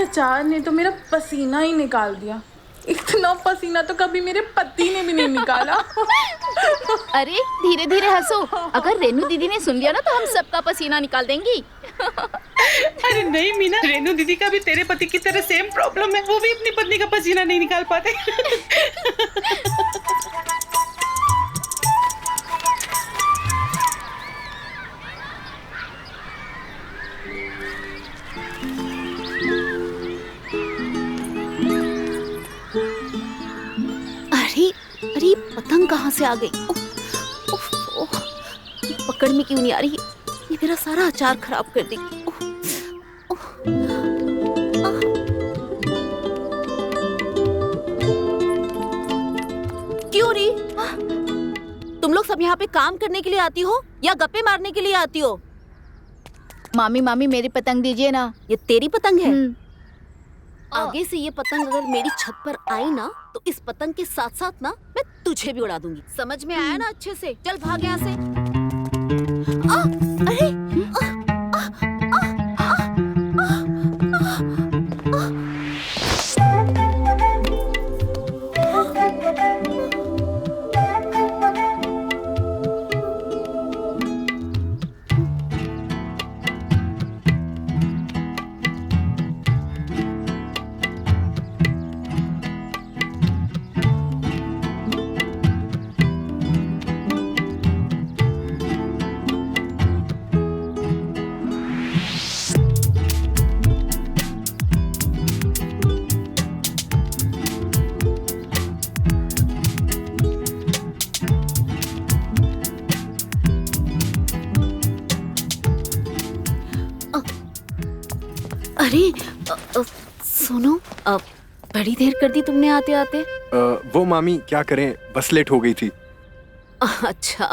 अचार ने तो मेरा पसीना ही निकाल दिया। इतना पसीना तो कभी मेरे पति ने भी नहीं निकाला। अरे धीरे धीरे हंसो, अगर रेनू दीदी ने सुन लिया ना तो हम सबका पसीना निकाल देंगी। अरे नहीं मीना, रेनू दीदी का भी तेरे पति की तरह सेम प्रॉब्लम है, वो भी अपनी पत्नी का पसीना नहीं निकाल पाते। अरे पतंग कहाँ से आ गई? पकड़ में क्यों नहीं आ रही? ये मेरा सारा अचार खराब कर दी। क्यों री? तुम लोग सब यहाँ पे काम करने के लिए आती हो या गप्पे मारने के लिए आती हो? मामी मेरी पतंग दीजिए ना। ये तेरी पतंग है? आगे से ये पतंग अगर मेरी छत पर आई ना तो इस पतंग के साथ साथ ना मैं तुझे भी उड़ा दूंगी। समझ में आया ना अच्छे से? चल भाग यहाँ से। अरे सुनो, बड़ी देर कर दी तुमने आते आते। वो मामी क्या करें, बस लेट हो गई थी। अच्छा।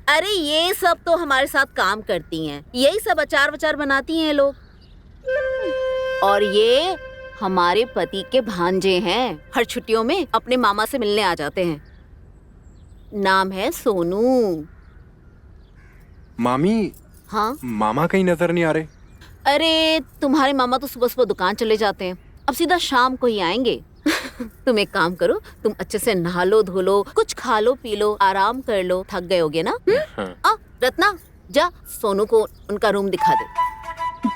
अरे ये सब तो हमारे साथ काम करती हैं, यही सब अचार वचार बनाती हैं लोग। और ये हमारे पति के भांजे हैं, हर छुट्टियों में अपने मामा से मिलने आ जाते हैं। नाम है सोनू। मामी। हाँ? मामा कहीं नजर नहीं आ रहे। अरे तुम्हारे मामा तो सुबह सुबह दुकान चले जाते हैं, अब सीधा शाम को ही आएंगे। तुम एक काम करो, तुम अच्छे से नहा लो, धो लो, कुछ खा लो, पी लो, आराम कर लो, थक गए होगे ना। हाँ। रत्ना जा सोनू को उनका रूम दिखा दे।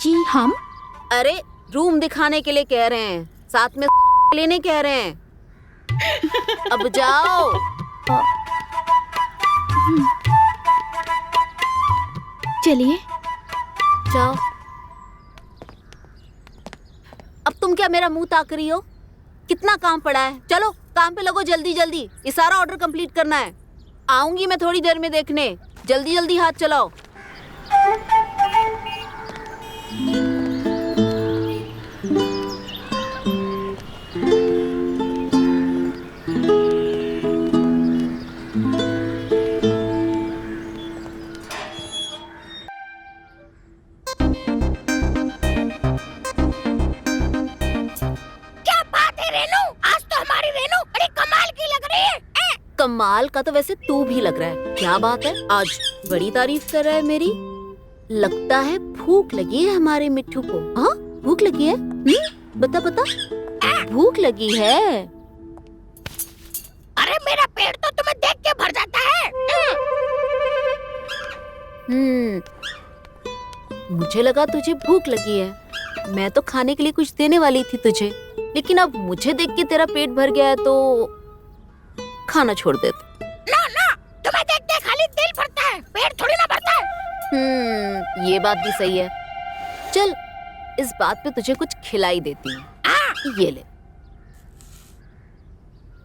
जी हम? अरे रूम दिखाने के लिए कह रहे हैं, साथ में लेने कह रहे हैं। अब जाओ। चलिए जाओ। अब तुम क्या मेरा मुंह ताक रही हो? कितना काम पड़ा है, चलो काम पे लगो जल्दी जल्दी, ये सारा ऑर्डर कंप्लीट करना है। आऊंगी मैं थोड़ी देर में देखने, जल्दी जल्दी हाथ चलाओ। कमाल का तो वैसे तू भी लग रहा है। क्या बात है, आज बड़ी तारीफ कर रहा है मेरी। लगता है भूख लगी है हमारे मिट्ठू को। हाँ भूख लगी है? बता बता, भूख लगी है? अरे मेरा पेट तो तुम्हें देख के भर जाता है। मुझे लगा तुझे भूख लगी है, मैं तो खाने के लिए कुछ देने वाली थी तुझे, लेकिन अब मुझे देख के तेरा पेट भर गया है तो खाना छोड़ दे। ना ना, तुम्हें देख के खाली दिल भरता है, पेट थोड़ी ना भरता है। ये बात भी सही है। चल इस बात पे तुझे कुछ खिलाई देती हूँ। ये ले,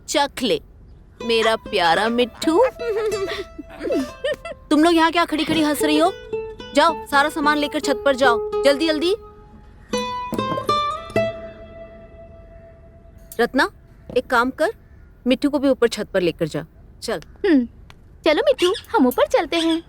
चख ले मेरा प्यारा मिट्ठू। तुम लोग यहाँ क्या खड़ी खड़ी हंस रही हो? जाओ सारा सामान लेकर छत पर जाओ, जल्दी जल्दी। रत्ना एक काम कर, मिट्ठू को भी ऊपर छत पर लेकर जा। चल। चलो मिट्ठू, हम ऊपर चलते हैं।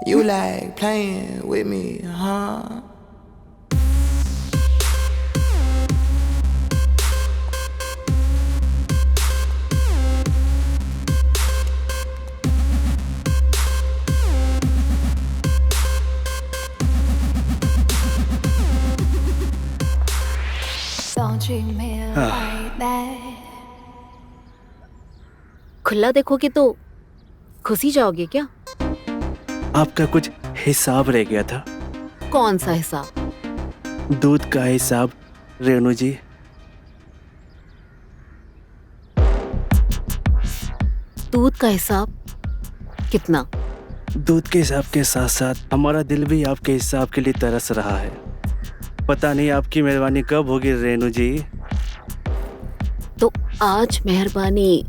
You like playing with me, huh? Don't treat me like that. खुला देखोगे तो खुश ही जाओगे क्या? आपका कुछ हिसाब रह गया था। कौन सा हिसाब? दूध का हिसाब रेणु जी। दूध का हिसाब कितना? दूध के हिसाब के साथ साथ हमारा दिल भी आपके हिसाब के लिए तरस रहा है। पता नहीं आपकी मेहरबानी कब होगी रेणु जी। तो आज मेहरबानी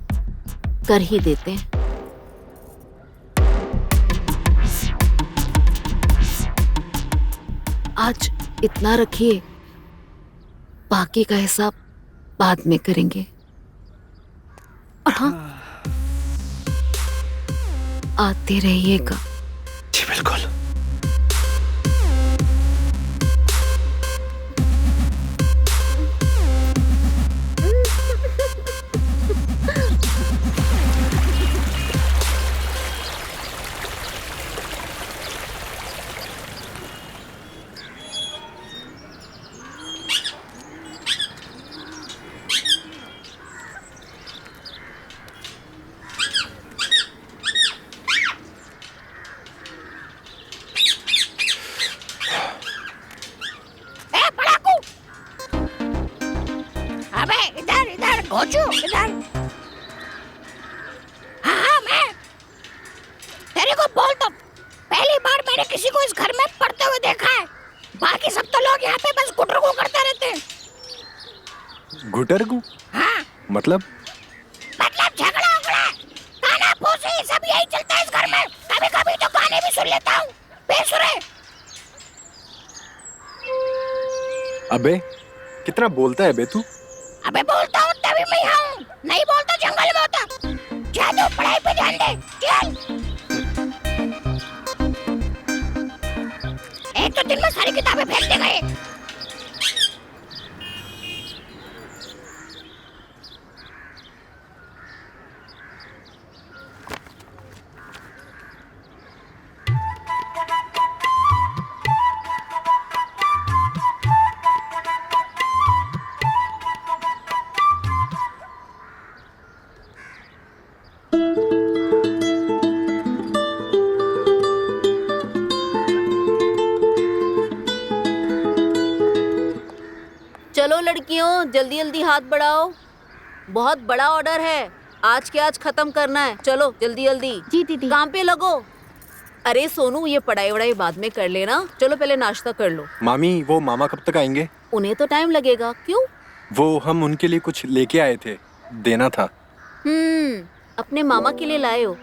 कर ही देते हैं। आज इतना रखिए, बाकी का हिसाब बाद में करेंगे। और हाँ, आते रहिएगा। जी बिल्कुल। घोचू इधर। हाँ मैं तेरे को बोल तो पहली बार मैंने किसी को इस घर में पढ़ते हुए देखा है। बाकी सब तो लोग यहाँ पे बस गुटरगू करते रहते हैं। गुटरगू? हाँ मतलब झगड़ा उगड़ा गाना फूसी सब यही चलता है इस घर में। कभी कभी तो गाने भी सुन लेता हूँ बेसुरे। अबे कितना बोलता है बे तू? अबे बोलता हूँ तभी मैं यहाँ हूँ, नहीं बोलता जंगल में होता। जा तो पढ़ाई पे ध्यान दे चल। एक तो दिन में सारी किताबें फेंक दे गए। चलो लड़कियों, जल्दी जल्दी हाथ बढ़ाओ। बहुत बड़ा ऑर्डर है, आज के आज खत्म करना है। चलो जल्दी जल्दी। जी दीदी। काम पे लगो। अरे सोनू, ये पढ़ाई वढ़ाई बाद में कर लेना, चलो पहले नाश्ता कर लो। मामी वो मामा कब तक आएंगे? उन्हें तो टाइम लगेगा। क्यों? वो हम उनके लिए कुछ लेके आए थे, देना था। अपने मामा के लिए लाए हो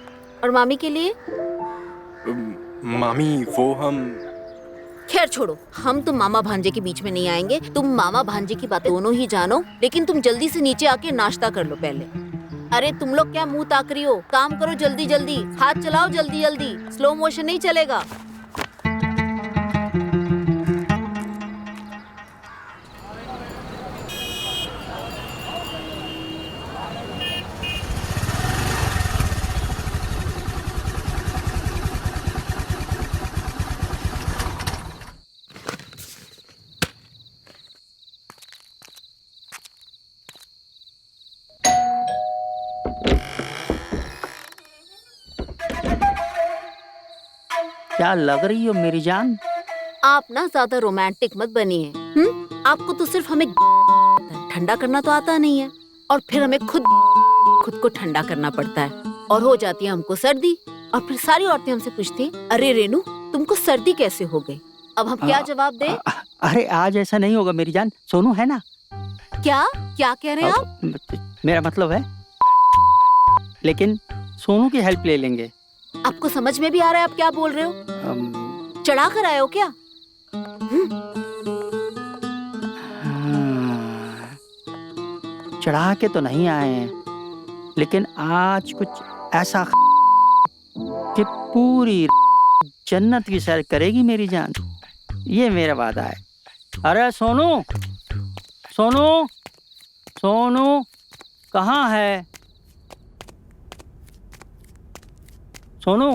और मामी के लिए? मामी वो हम खैर छोड़ो, हम तुम मामा भांजे के बीच में नहीं आएंगे। तुम मामा भांजे की बातें दोनों ही जानो, लेकिन तुम जल्दी से नीचे आके नाश्ता कर लो पहले। अरे तुम लोग क्या मुंह ताक रही हो? काम करो जल्दी जल्दी, हाथ चलाओ जल्दी जल्दी, स्लो मोशन नहीं चलेगा। क्या लग रही हो मेरी जान? आप ना ज्यादा रोमांटिक मत बनिए। आपको तो सिर्फ हमें ठंडा करना तो आता नहीं है, और फिर हमें खुद को ठंडा करना पड़ता है, और हो जाती है हमको सर्दी। और फिर सारी औरतें हमसे पूछती हैं, अरे रेनू तुमको सर्दी कैसे हो गई? अब हम क्या जवाब दें? अरे आज ऐसा नहीं होगा मेरी जान, सोनू है ना। क्या क्या कह रहे हैं आप? मेरा मतलब है, लेकिन सोनू की हेल्प ले लेंगे। आपको समझ में भी आ रहा है आप क्या बोल रहे हो? चढ़ा कर आए हो क्या? चढ़ा के तो नहीं आए हैं, लेकिन आज कुछ ऐसा कि पूरी जन्नत की सैर करेगी मेरी जान, ये मेरा वादा है। अरे सोनू, सोनू, सोनू कहाँ है? सोनू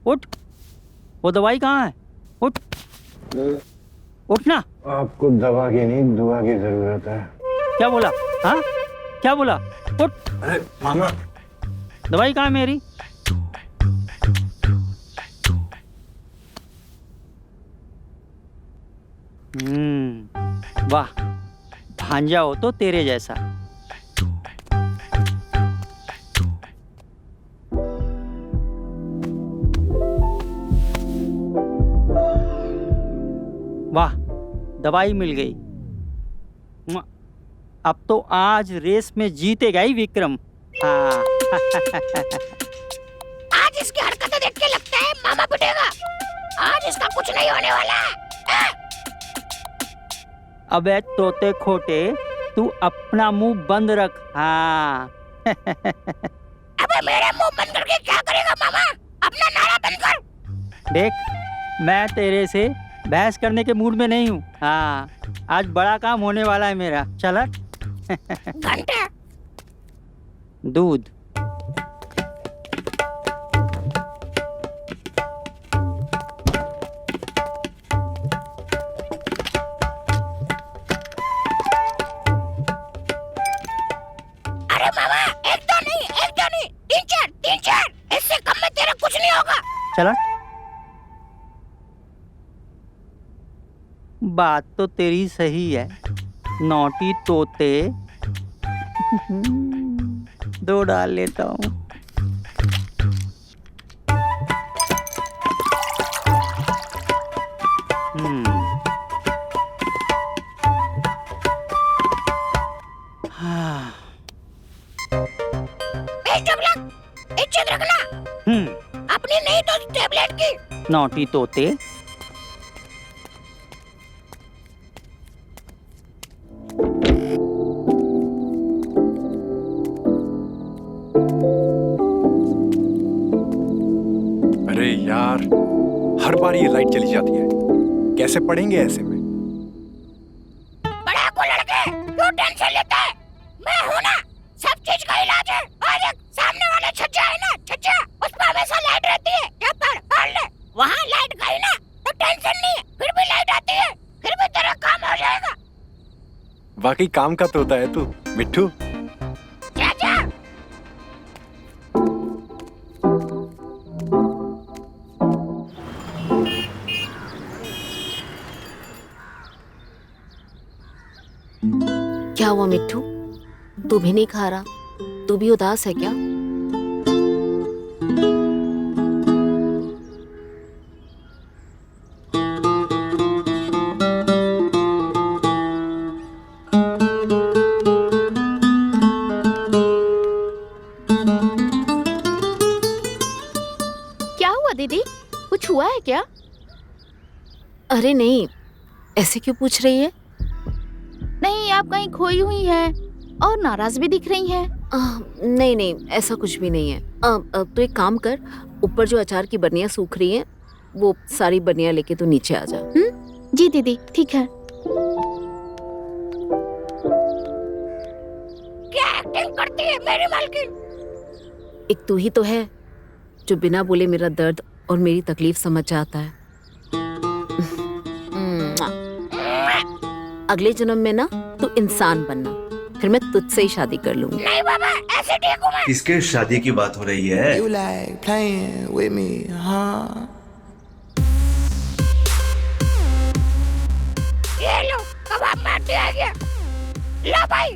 उठ, वो दवाई कहाँ है? उठ, उठ ना। आपको दवा की नहीं दुआ की जरूरत है। क्या बोला? हाँ क्या बोला? उठ। अरे मामा, दवाई कहाँ है मेरी? वाह, भांजा हो तो तेरे जैसा। वाह, दवाई मिल गई। अब तो आज रेस में जीतेगा ही विक्रम। हाँ। आज इसकी हरकतें देख के लगता है मामा पिटेगा। आज इसका कुछ नहीं होने वाला है। अबे तोते खोटे, तू अपना मुंह बंद रख। हाँ। अबे मेरे मुंह बंद करके क्या करेगा मामा? अपना नारा बंद कर। देख, मैं तेरे से बहस करने के मूड में नहीं हूँ। हाँ, आज बड़ा काम होने वाला है मेरा। चल घंटे दूध। अरे मामा, एक दो नहीं, तीन चार। इससे कम में तेरा कुछ नहीं होगा। चला। बात तो तेरी सही है, नौटी तोते। दो डाल लेता हूँ। इज्जत रखना अपनी, नहीं तो टेबलेट की। नौटी तोते। अरे यार, हर बार ये लाइट चली जाती है, कैसे पढ़ेंगे ऐसे में? बड़ा को लड़के क्यों टेंशन लेता है? मैं हूं ना, सब चीज का इलाज है। और एक सामने वाला छज्जा है ना, छज्जा, उस पर हमेशा लाइट रहती है। क्या पढ़ ले, वहाँ लाइट गई ना तो टेंशन नहीं है, फिर भी लाइट आती है, फिर भी तेरा काम हो जाएगा। वाकई काम का तोता है तू मिट्ठू। चाचा, क्या हुआ मिट्ठू, तू भी नहीं खा रहा? तू भी उदास है क्या? क्या हुआ दीदी, कुछ हुआ है क्या? अरे नहीं, ऐसे क्यों पूछ रही है? नहीं, आप कहीं खोई हुई हैं और नाराज भी दिख रही हैं। नहीं नहीं, ऐसा कुछ भी नहीं है। तो एक काम कर, ऊपर जो अचार की बर्नियां सूख रही हैं, वो सारी बर्नियां लेके तू नीचे आ जा। जी दीदी, ठीक है। क्या एक्टिंग करती है मेरी मालकिन? एक तू ही तो है जो बिना बोले मेरा दर्द और मेरी तकलीफ समझ जाता है। अगले जन्म में ना तू इंसान बनना, फिर मैं तुझसे ही शादी कर लूंगी। नहीं बाबा, ऐसे ठीक हूँ मैं। किसके शादी की बात हो रही है? You like playing with me, huh? ये लो, कबाब मारते आ गया। लो भाई,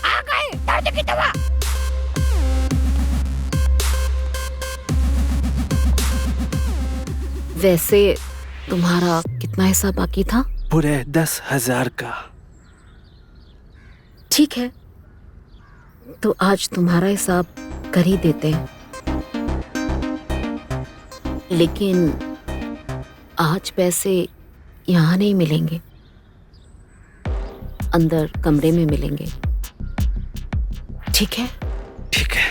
आ गए दर्द की दवा। वैसे तुम्हारा कितना हिस्सा बाकी था? पूरे 10,000 का। ठीक है, तो आज तुम्हारा हिसाब कर ही देते हैं, लेकिन आज पैसे यहाँ नहीं मिलेंगे, अंदर कमरे में मिलेंगे। ठीक है? ठीक है।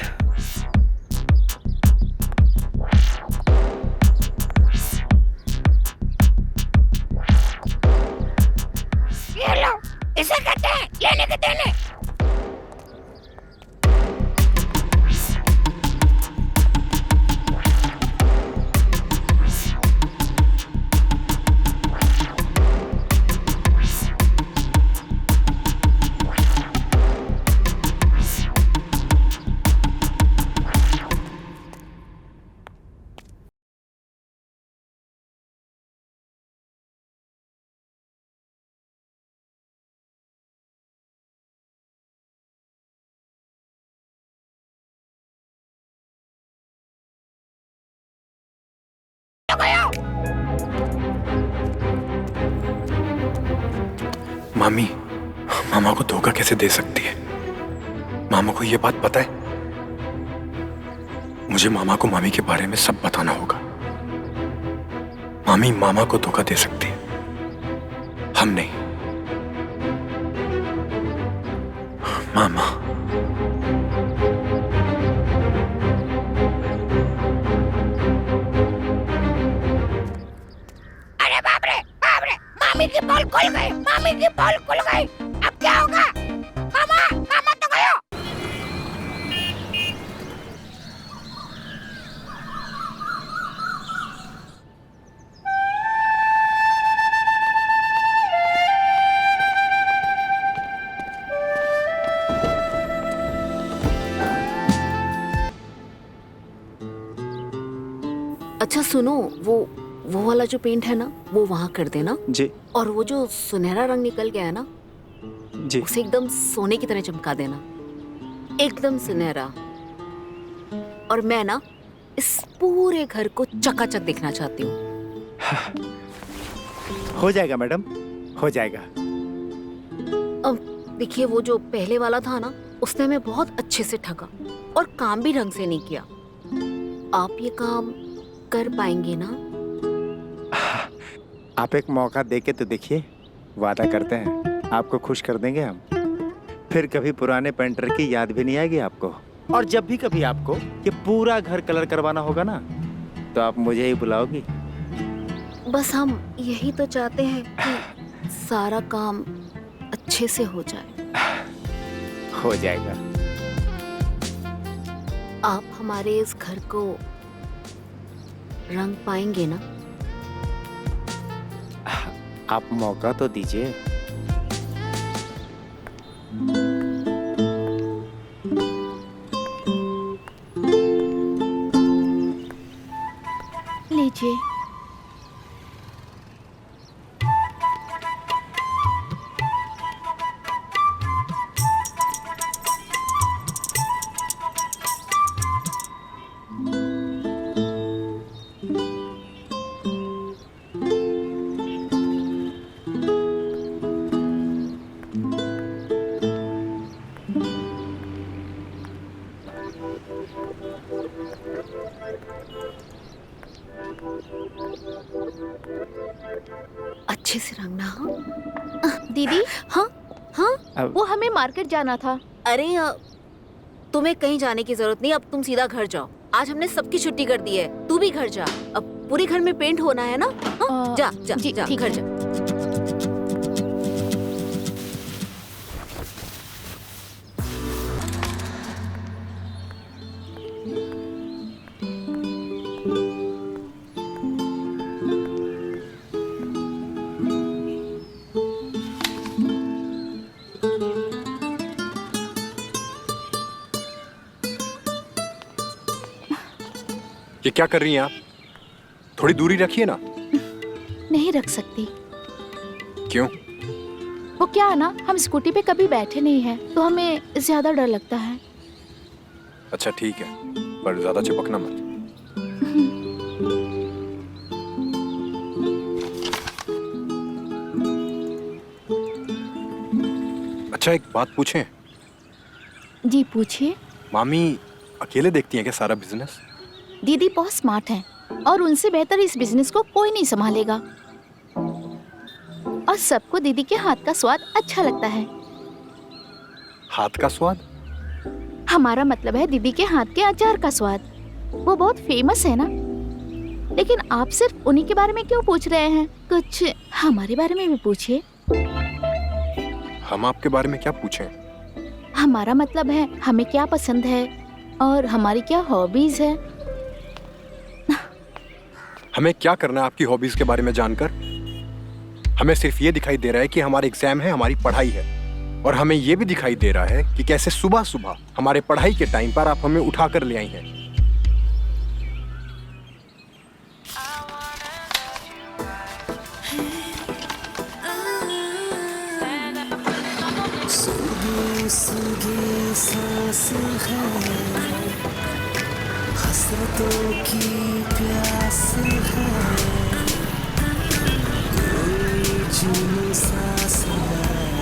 मामी मामा को धोखा कैसे दे सकती है? मामा को ये बात पता है? मुझे मामा को मामी के बारे में सब बताना होगा। मामी मामा को धोखा दे सकती है, हम नहीं। मामा अरे बाप रे, मामी की पोल खुल गई, मामी की पोल खुल गई। अब क्या होगा? मामा, मामा तो गयो। अच्छा सुनो, वो वाला जो पेंट है ना, वो वहाँ कर देना जी। और वो जो सुनहरा रंग निकल गया है ना, जी। उसे एकदम सोने की तरह चमका देना, एकदम सुनहरा। और मैं ना इस पूरे घर को चकाचक देखना चाहती हूँ। हो जाएगा मैडम, हो जाएगा। अब देखिए, वो जो पहले वाला था ना, उसने हमें बहुत अच्छे से ठगा और काम भी ढंग से नहीं किया। आप ये काम कर पाएंगे ना? आप एक मौका देके तो देखिए, वादा करते हैं आपको खुश कर देंगे हम। फिर कभी पुराने पेंटर की याद भी नहीं आएगी आपको। और जब भी कभी आपको ये पूरा घर कलर करवाना होगा ना, तो आप मुझे ही बुलाओगी। बस हम यही तो चाहते हैं कि सारा काम अच्छे से हो जाए। हो जाएगा। आप हमारे इस घर को रंग पाएंगे ना? आप मौका तो दीजिए। लीजिए। अच्छे से रंगना। हाँ दीदी। हाँ हाँ, वो हमें मार्केट जाना था। अरे तुम्हें कहीं जाने की जरूरत नहीं, अब तुम सीधा घर जाओ। आज हमने सबकी छुट्टी कर दी है, तू भी घर जा। अब पूरे घर में पेंट होना है ना? हाँ? जा जा जा, घर जा। ये क्या कर रही हैं आप? थोड़ी दूरी रखिए ना। नहीं रख सकती। क्यों? वो क्या है ना, हम स्कूटी पे कभी बैठे नहीं हैं, तो हमें ज्यादा डर लगता है। अच्छा ठीक है, पर ज्यादा चिपकना मत। अच्छा एक बात पूछें? जी पूछिए। मामी अकेले देखती हैं क्या सारा बिजनेस? दीदी बहुत स्मार्ट हैं और उनसे बेहतर इस बिजनेस को कोई नहीं संभालेगा। और सबको दीदी के हाथ का स्वाद अच्छा लगता है। हाथ का स्वाद? हमारा मतलब है दीदी के हाथ के अचार का स्वाद। वो बहुत फेमस है ना। लेकिन आप सिर्फ उन्हीं के बारे में क्यों पूछ रहे हैं? कुछ हमारे बारे में भी पूछिए। हम आपके बारे में क्या पूछें? हमारा मतलब है हमें क्या पसंद है और हमारी क्या हॉबीज है। हमें क्या करना है आपकी हॉबीज के बारे में जानकर? हमें सिर्फ ये दिखाई दे रहा है कि हमारे एग्जाम है, हमारी पढ़ाई है। और हमें ये भी दिखाई दे रहा है कि कैसे सुबह सुबह हमारे पढ़ाई के टाइम पर आप हमें उठा कर ले आई हैं। सूगी सांस है, हसरतों की प्यास है, कोई जुनून सांस है।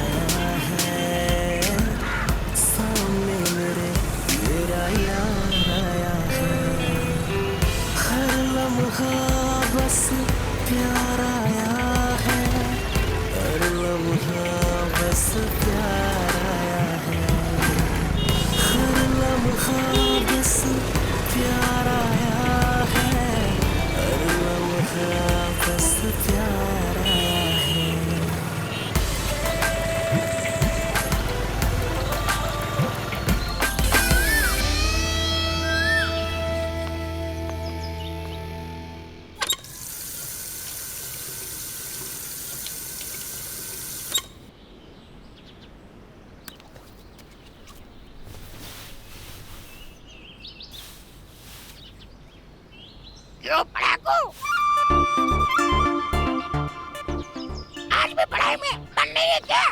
प्यार आया है, हर लम्हा बस प्यार आया है, हर लम्हा बस प्यार आया है, हर लम्हा बस प्यार आया है। क्यों पढ़ाकू? आज भी पढ़ाई में मन नहीं है क्या?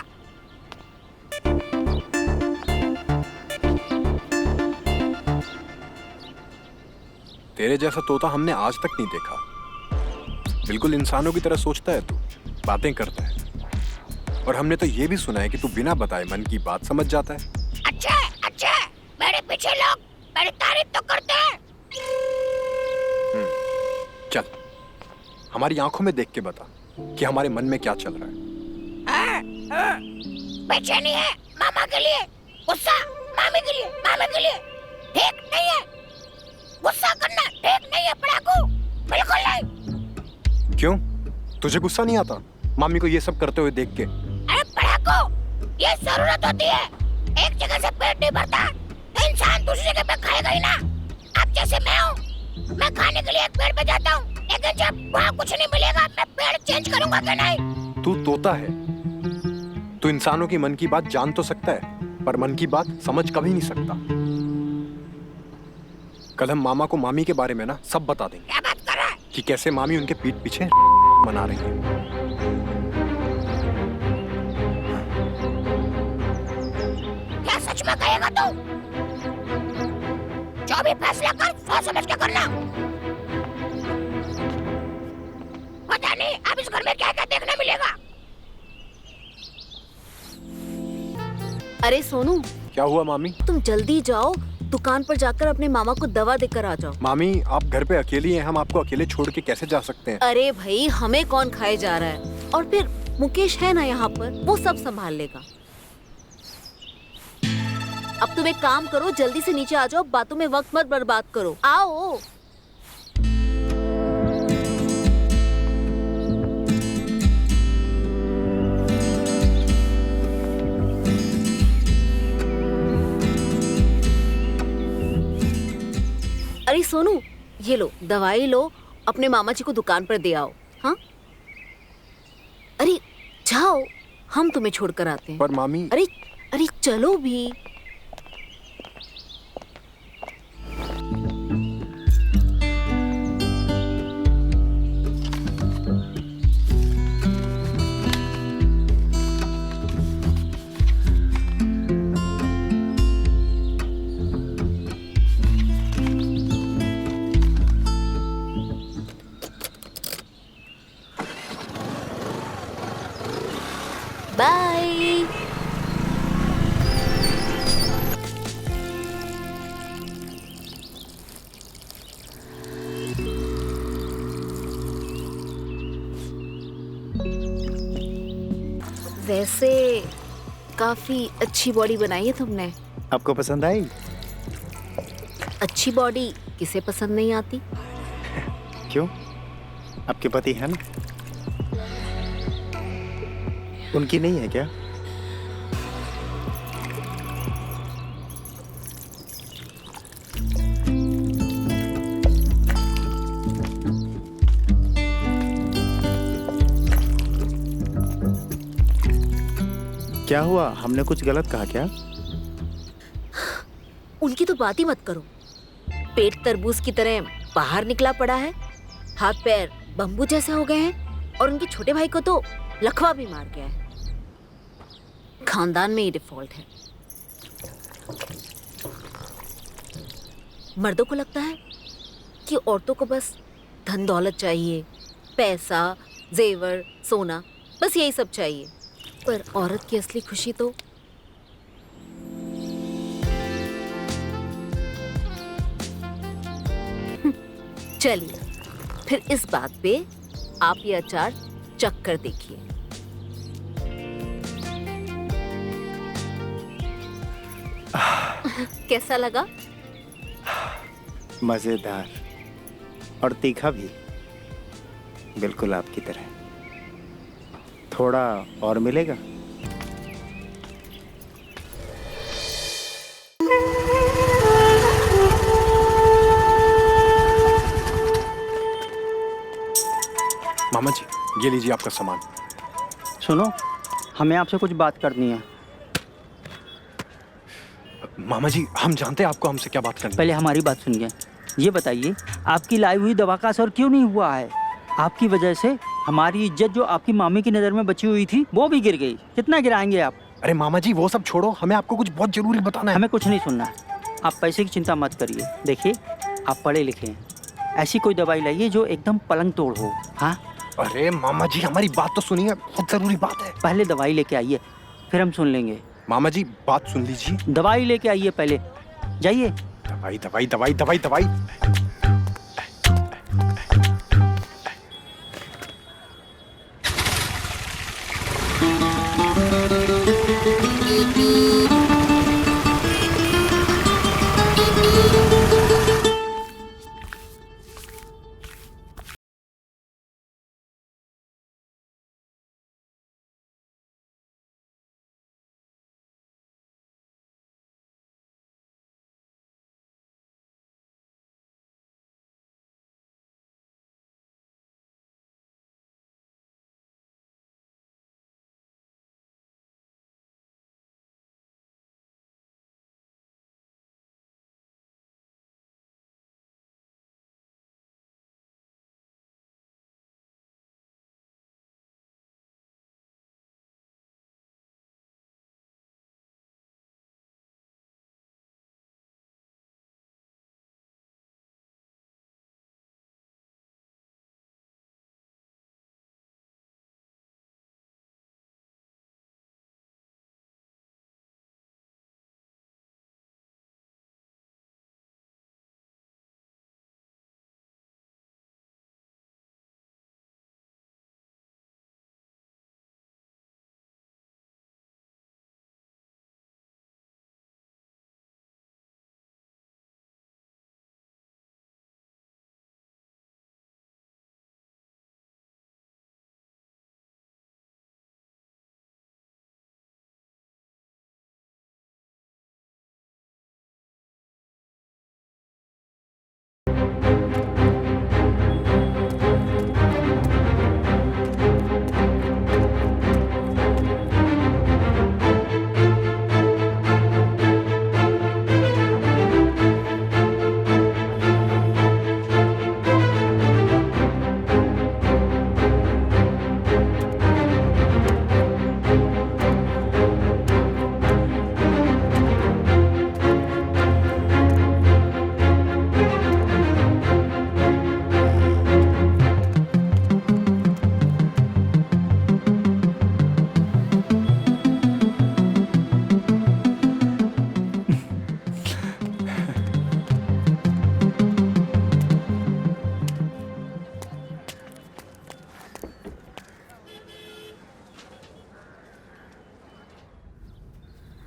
तेरे जैसा तोता हमने आज तक नहीं देखा। बिल्कुल इंसानों की तरह सोचता है तू, बातें करता है। और हमने तो ये भी सुना है कि तू बिना बताए मन की बात समझ जाता है। अच्छा मेरे पीछे लोग मेरी तारीफ तो करते हैं। चल हमारी आंखों में देख के बता कि हमारे मन में क्या चल रहा है। बेचैनी है मामा के लिए, गुस्सा मामी के लिए, मामा के लिए। ठीक नहीं है, गुस्सा करना ठीक नहीं है पढ़ाकू, बिल्कुल नहीं। क्यों, तुझे गुस्सा नहीं आता मामी को ये सब करते हुए देख के? अरे पढ़ाकू, ये जरूरत होती है। एक जगह से पेट नहीं भरता तो इंसान दूसरी जगह पे खाएगा ही ना। अब जैसे मैं हूँ, मैं खाने के लिए एक पेड़ पे जाता हूँ, लेकिन जब वहाँ कुछ नहीं मिलेगा मैं पेड़ चेंज करूँगा क्या? नहीं। तू तोता है, तू इंसानों की मन की बात जान तो सकता है पर मन की बात समझ कभी नहीं सकता। कल हम मामा को मामी के बारे में ना सब बता देंगे। क्या बात कर रहा है? कि कैसे मामी उनके पीठ पीछे मना रही है। क्या सच में कहेगा तू? जो भी फैसला कर सोच समझ के करना। पता नहीं अब इस घर में क्या क्या देखने मिलेगा। अरे सोनू, क्या हुआ मामी? तुम जल्दी जाओ, दुकान पर जाकर अपने मामा को दवा देकर आ जाओ। मामी आप घर पे अकेली हैं, हम आपको अकेले छोड़ के कैसे जा सकते हैं? अरे भाई, हमें कौन खाए जा रहा है? और फिर मुकेश है ना यहाँ पर, वो सब संभाल लेगा। अब तुम एक काम करो, जल्दी से नीचे आ जाओ, बातों में वक्त मत बर्बाद करो। आओ। अरे सोनू, ये लो दवाई लो, अपने मामा जी को दुकान पर दे आओ। हाँ, अरे जाओ, हम तुम्हें छोड़कर आते हैं। पर मामी। अरे अरे चलो भी। बाय। वैसे काफी अच्छी बॉडी बनाई है तुमने। आपको पसंद आई? अच्छी बॉडी किसे पसंद नहीं आती? क्यों, आपके पति है ना, उनकी नहीं है क्या? क्या हुआ, हमने कुछ गलत कहा क्या? उनकी तो बात ही मत करो। पेट तरबूज की तरह बाहर निकला पड़ा है, हाथ पैर बम्बू जैसे हो गए हैं, और उनके छोटे भाई को तो लकवा भी मार गया है। खानदान में ये डिफॉल्ट है। मर्दों को लगता है कि औरतों को बस धन दौलत चाहिए, पैसा, जेवर, सोना, बस यही सब चाहिए। पर औरत की असली खुशी तो चलिए फिर इस बात पे आप ये अचार चख कर देखिए। कैसा लगा? मजेदार और तीखा भी, बिल्कुल आपकी तरह। थोड़ा और मिलेगा? मामा जी, ये लीजिए आपका सामान। सुनो, हमें आपसे कुछ बात करनी है। मामा जी, हम जानते हैं आपको हमसे क्या बात करनी है। पहले हमारी बात सुनिए। ये बताइए, आपकी लाई हुई दवा का असर क्यों नहीं हुआ है? आपकी वजह से हमारी इज्जत जो आपकी मामी की नज़र में बची हुई थी वो भी गिर गई। कितना गिराएंगे आप? अरे मामा जी, वो सब छोड़ो, हमें आपको कुछ बहुत जरूरी बताना है। हमें कुछ नहीं सुनना। आप पैसे की चिंता मत करिए। देखिए, आप पढ़े लिखे हैं, ऐसी कोई दवाई लाइए जो एकदम पलंग तोड़ हो। हाँ? अरे मामा जी, हमारी बात तो सुनिए, बहुत जरूरी बात है। पहले दवाई लेके आइए, फिर हम सुन लेंगे। मामा जी, बात सुन लीजिए। दवाई लेके आइए पहले, जाइए। दवाई दवाई दवाई दवाई दवाई।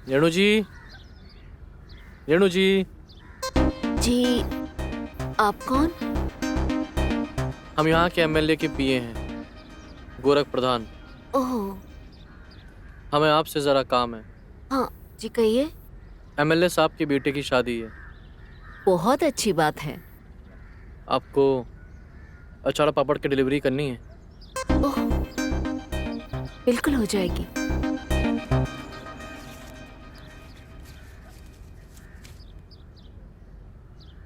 रेणु जी, रेणु जी। जी, आप कौन? हम यहाँ के एमएलए के पीए हैं, गोरख प्रधान। ओह, हमें आपसे ज़रा काम है। हाँ जी, कहिए। एमएलए साहब की बेटे की शादी है। बहुत अच्छी बात है। आपको अचार पापड़ की डिलीवरी करनी है। ओह, बिल्कुल हो जाएगी।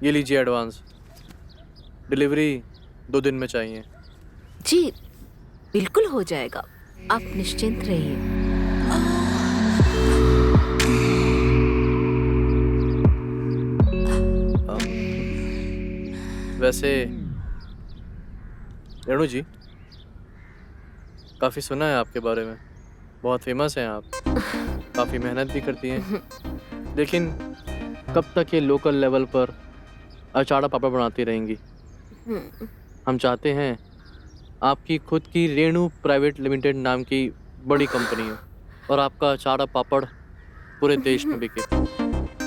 ये लीजिए एडवांस। डिलीवरी 2 दिन में चाहिए। जी, बिल्कुल हो जाएगा, आप निश्चिंत रहिए। वैसे रेणु जी, काफ़ी सुना है आपके बारे में, बहुत फेमस हैं आप, काफ़ी मेहनत भी करती हैं, लेकिन कब तक ये लोकल लेवल पर अचाड़ा पापड़ बनाती रहेंगी? हम चाहते हैं आपकी खुद की रेणु प्राइवेट लिमिटेड नाम की बड़ी कंपनी है और आपका अचार और पापड़ पूरे देश में बिके।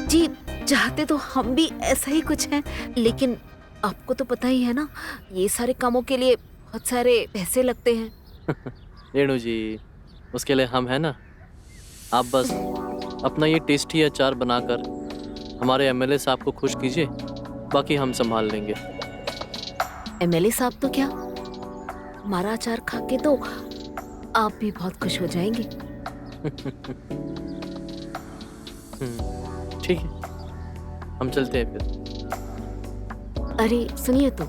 जी चाहते तो हम भी ऐसा ही कुछ है, लेकिन आपको तो पता ही है ना, ये सारे कामों के लिए बहुत सारे पैसे लगते हैं। रेणु जी, उसके लिए हम हैं ना। आप बस अपना ये टेस्टी अचार बनाकर हमारे एमएलए साहब को खुश कीजिए, बाकी हम संभाल लेंगे। एमएलए साहब तो क्या, हमारा अचार खा के तो आप भी बहुत खुश हो जाएंगे। ठीक है, हम चलते हैं फिर। अरे सुनिए तो,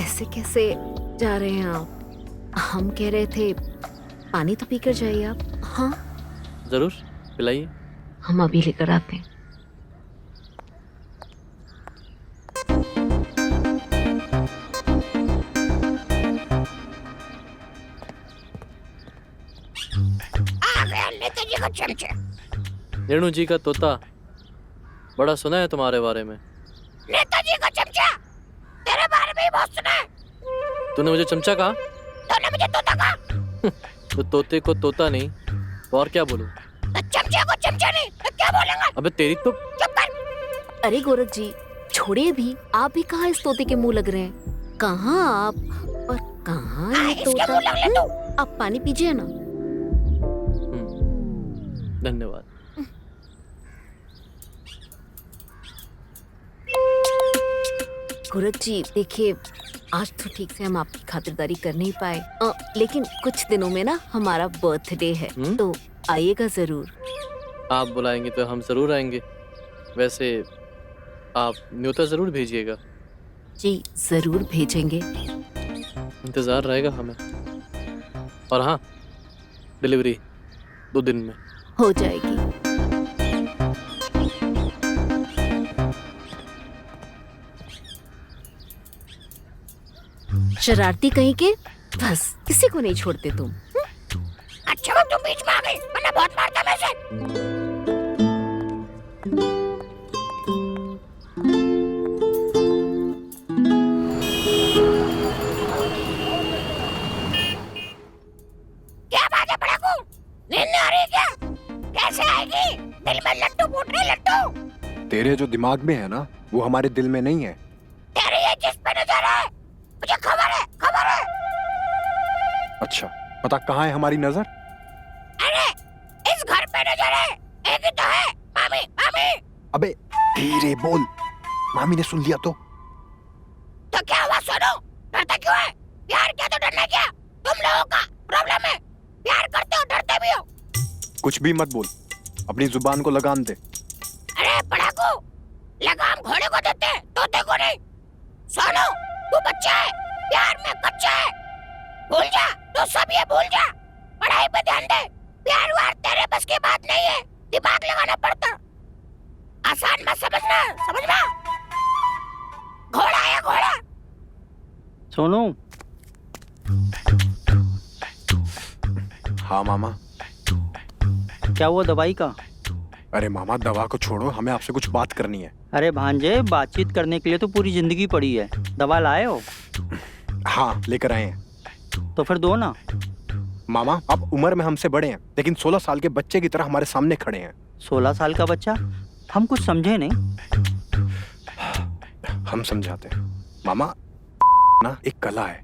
ऐसे कैसे जा रहे हैं आप? हम कह रहे थे पानी तो पीकर जाइए आप। हाँ जरूर, पिलाइए। हम अभी लेकर आते हैं। आ गया नेताजी का चमचा। रेणु जी का तोता बड़ा सुना है तुम्हारे बारे में। नेताजी का चमचा, तेरे बारे में ही बहुत सुना है। तूने मुझे चमचा कहा? तूने मुझे तोता कहा। तो तोते को तोता नहीं तो और क्या बोलूं? तो चमचे को चमचा नहीं तो क्या बोलेंगे? अबे तेरी तो। चुप कर। अरे गोरख जी छोड़िए भी, आप भी कहाँ इस तोते के मुंह लग रहे हैं? कहाँ आप और कहाँ ये इसके तोता? मुंह लग ले तू। आप पानी पीजिए ना। धन्यवाद। गोरख जी देखिए, आज तो ठीक से हम आपकी खातिरदारी कर नहीं पाए, लेकिन कुछ दिनों में ना हमारा बर्थडे है, तो आइएगा जरूर। आप बुलाएंगे तो हम जरूर आएंगे। वैसे आप न्योता जरूर भेजिएगा। जी जरूर भेजेंगे। इंतजार रहेगा हमें। और हाँ, डिलीवरी 2 दिन में हो जाएगी। शरारती कहीं के, बस किसी को नहीं छोड़ते तुम। अच्छा वो तुम बीच में आ गई, वरना बहुत मारता मैं से। क्या बात है पड़ाकू? नींद नहीं आ रही क्या? कैसे आएगी? दिल में लट्टू फूट रही लट्टू। तेरे जो दिमाग में है ना, वो हमारे दिल में नहीं है। तेरे ये जिस पे नजर है, मुझे खबर है, खबर है। अच्छा, पता कहाँ है हमारी नजर? अरे इस घर पे नजर है, एक ही तो है, मामी, मामी। अबे धीरे बोल, मामी ने सुन लिया तो क्या हुआ सोनू? डरता क्यों है? प्यार किया तो डरना क्या? तुम लोगों का प्रॉब्लम है, प्यार करते हो डरते भी हो। कुछ भी मत बोल, अपनी जुबान को लगाम दे। अरे पढ़ाकू, लगाम घोड़े को देते हैं, तोते को नहीं। सोनू तू बच्चा है, प्यार में कच्चा है। भूल जा, तू सब ये भूल जा। पढ़ाई पे ध्यान दे। प्यार वार तेरे बस की बात नहीं है, दिमाग लगाना पड़ता। आसान मत समझना, समझना। घोड़ा है घोड़ा। सोनू। हाँ मामा। क्या हुआ दवाई का? अरे मामा दवा को छोड़ो, हमें आपसे कुछ बात करनी है। अरे भांजे, बातचीत करने के लिए तो पूरी जिंदगी पड़ी है। दवा लाए हो? हाँ लेकर आए हैं। तो फिर दो ना। मामा आप उम्र में हमसे बड़े हैं, लेकिन 16 साल के बच्चे की तरह हमारे सामने खड़े हैं। 16 साल का बच्चा? हम कुछ समझे नहीं। हम समझाते हैं मामा, ना एक कला है।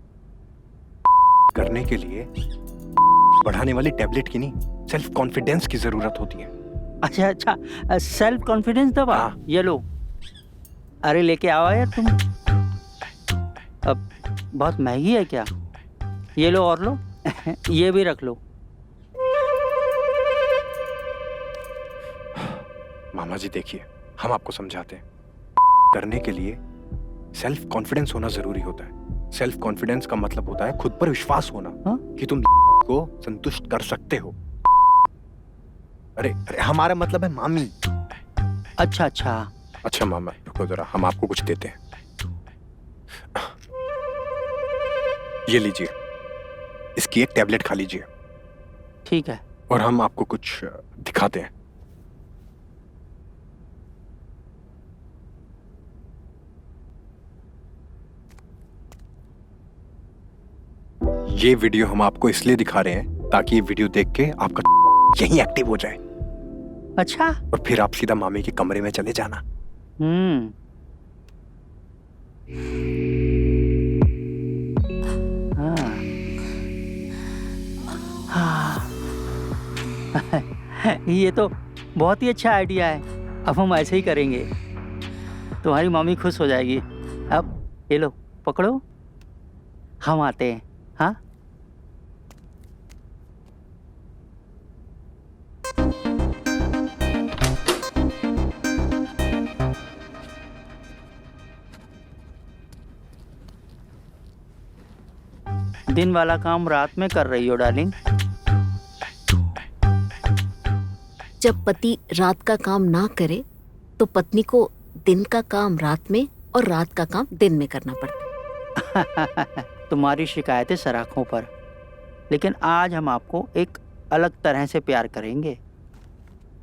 करने के लिए बढ़ाने वाली टैबलेट की नहीं, सेल्फ कॉन्फिडेंस की जरूरत होती है। अच्छा अच्छा, सेल्फ कॉन्फिडेंस दवा। ये लो। अरे लेके आओ यार तुम। अब बहुत महंगी है क्या? ये लो और लो। ये भी रख लो। मामा जी देखिए, हम आपको समझाते हैं। करने के लिए सेल्फ कॉन्फिडेंस होना जरूरी होता है। सेल्फ कॉन्फिडेंस का मतलब होता है खुद पर विश्वास होना, कि तुम को संतुष्ट कर सकते हो। अरे हमारा मतलब है मामी। अच्छा अच्छा। अच्छा मामा रुको जरा, हम आपको कुछ देते हैं। ये लीजिए, इसकी एक टैबलेट खा लीजिए। ठीक है। और हम आपको कुछ दिखाते हैं। ये वीडियो हम आपको इसलिए दिखा रहे हैं ताकि ये वीडियो देख के आपका यही एक्टिव हो जाए। अच्छा। और फिर आप सीधा मामी के कमरे में चले जाना। ये तो बहुत ही अच्छा आइडिया है। अब हम ऐसे ही करेंगे, तुम्हारी मम्मी खुश हो जाएगी। अब ये लो पकड़ो, हम आते हैं। हाँ दिन वाला काम रात में कर रही हो डार्लिंग। जब पति रात का काम ना करे तो पत्नी को दिन का काम रात में और रात का काम दिन में करना पड़ता है। तुम्हारी शिकायतें सराखों पर, लेकिन आज हम आपको एक अलग तरह से प्यार करेंगे।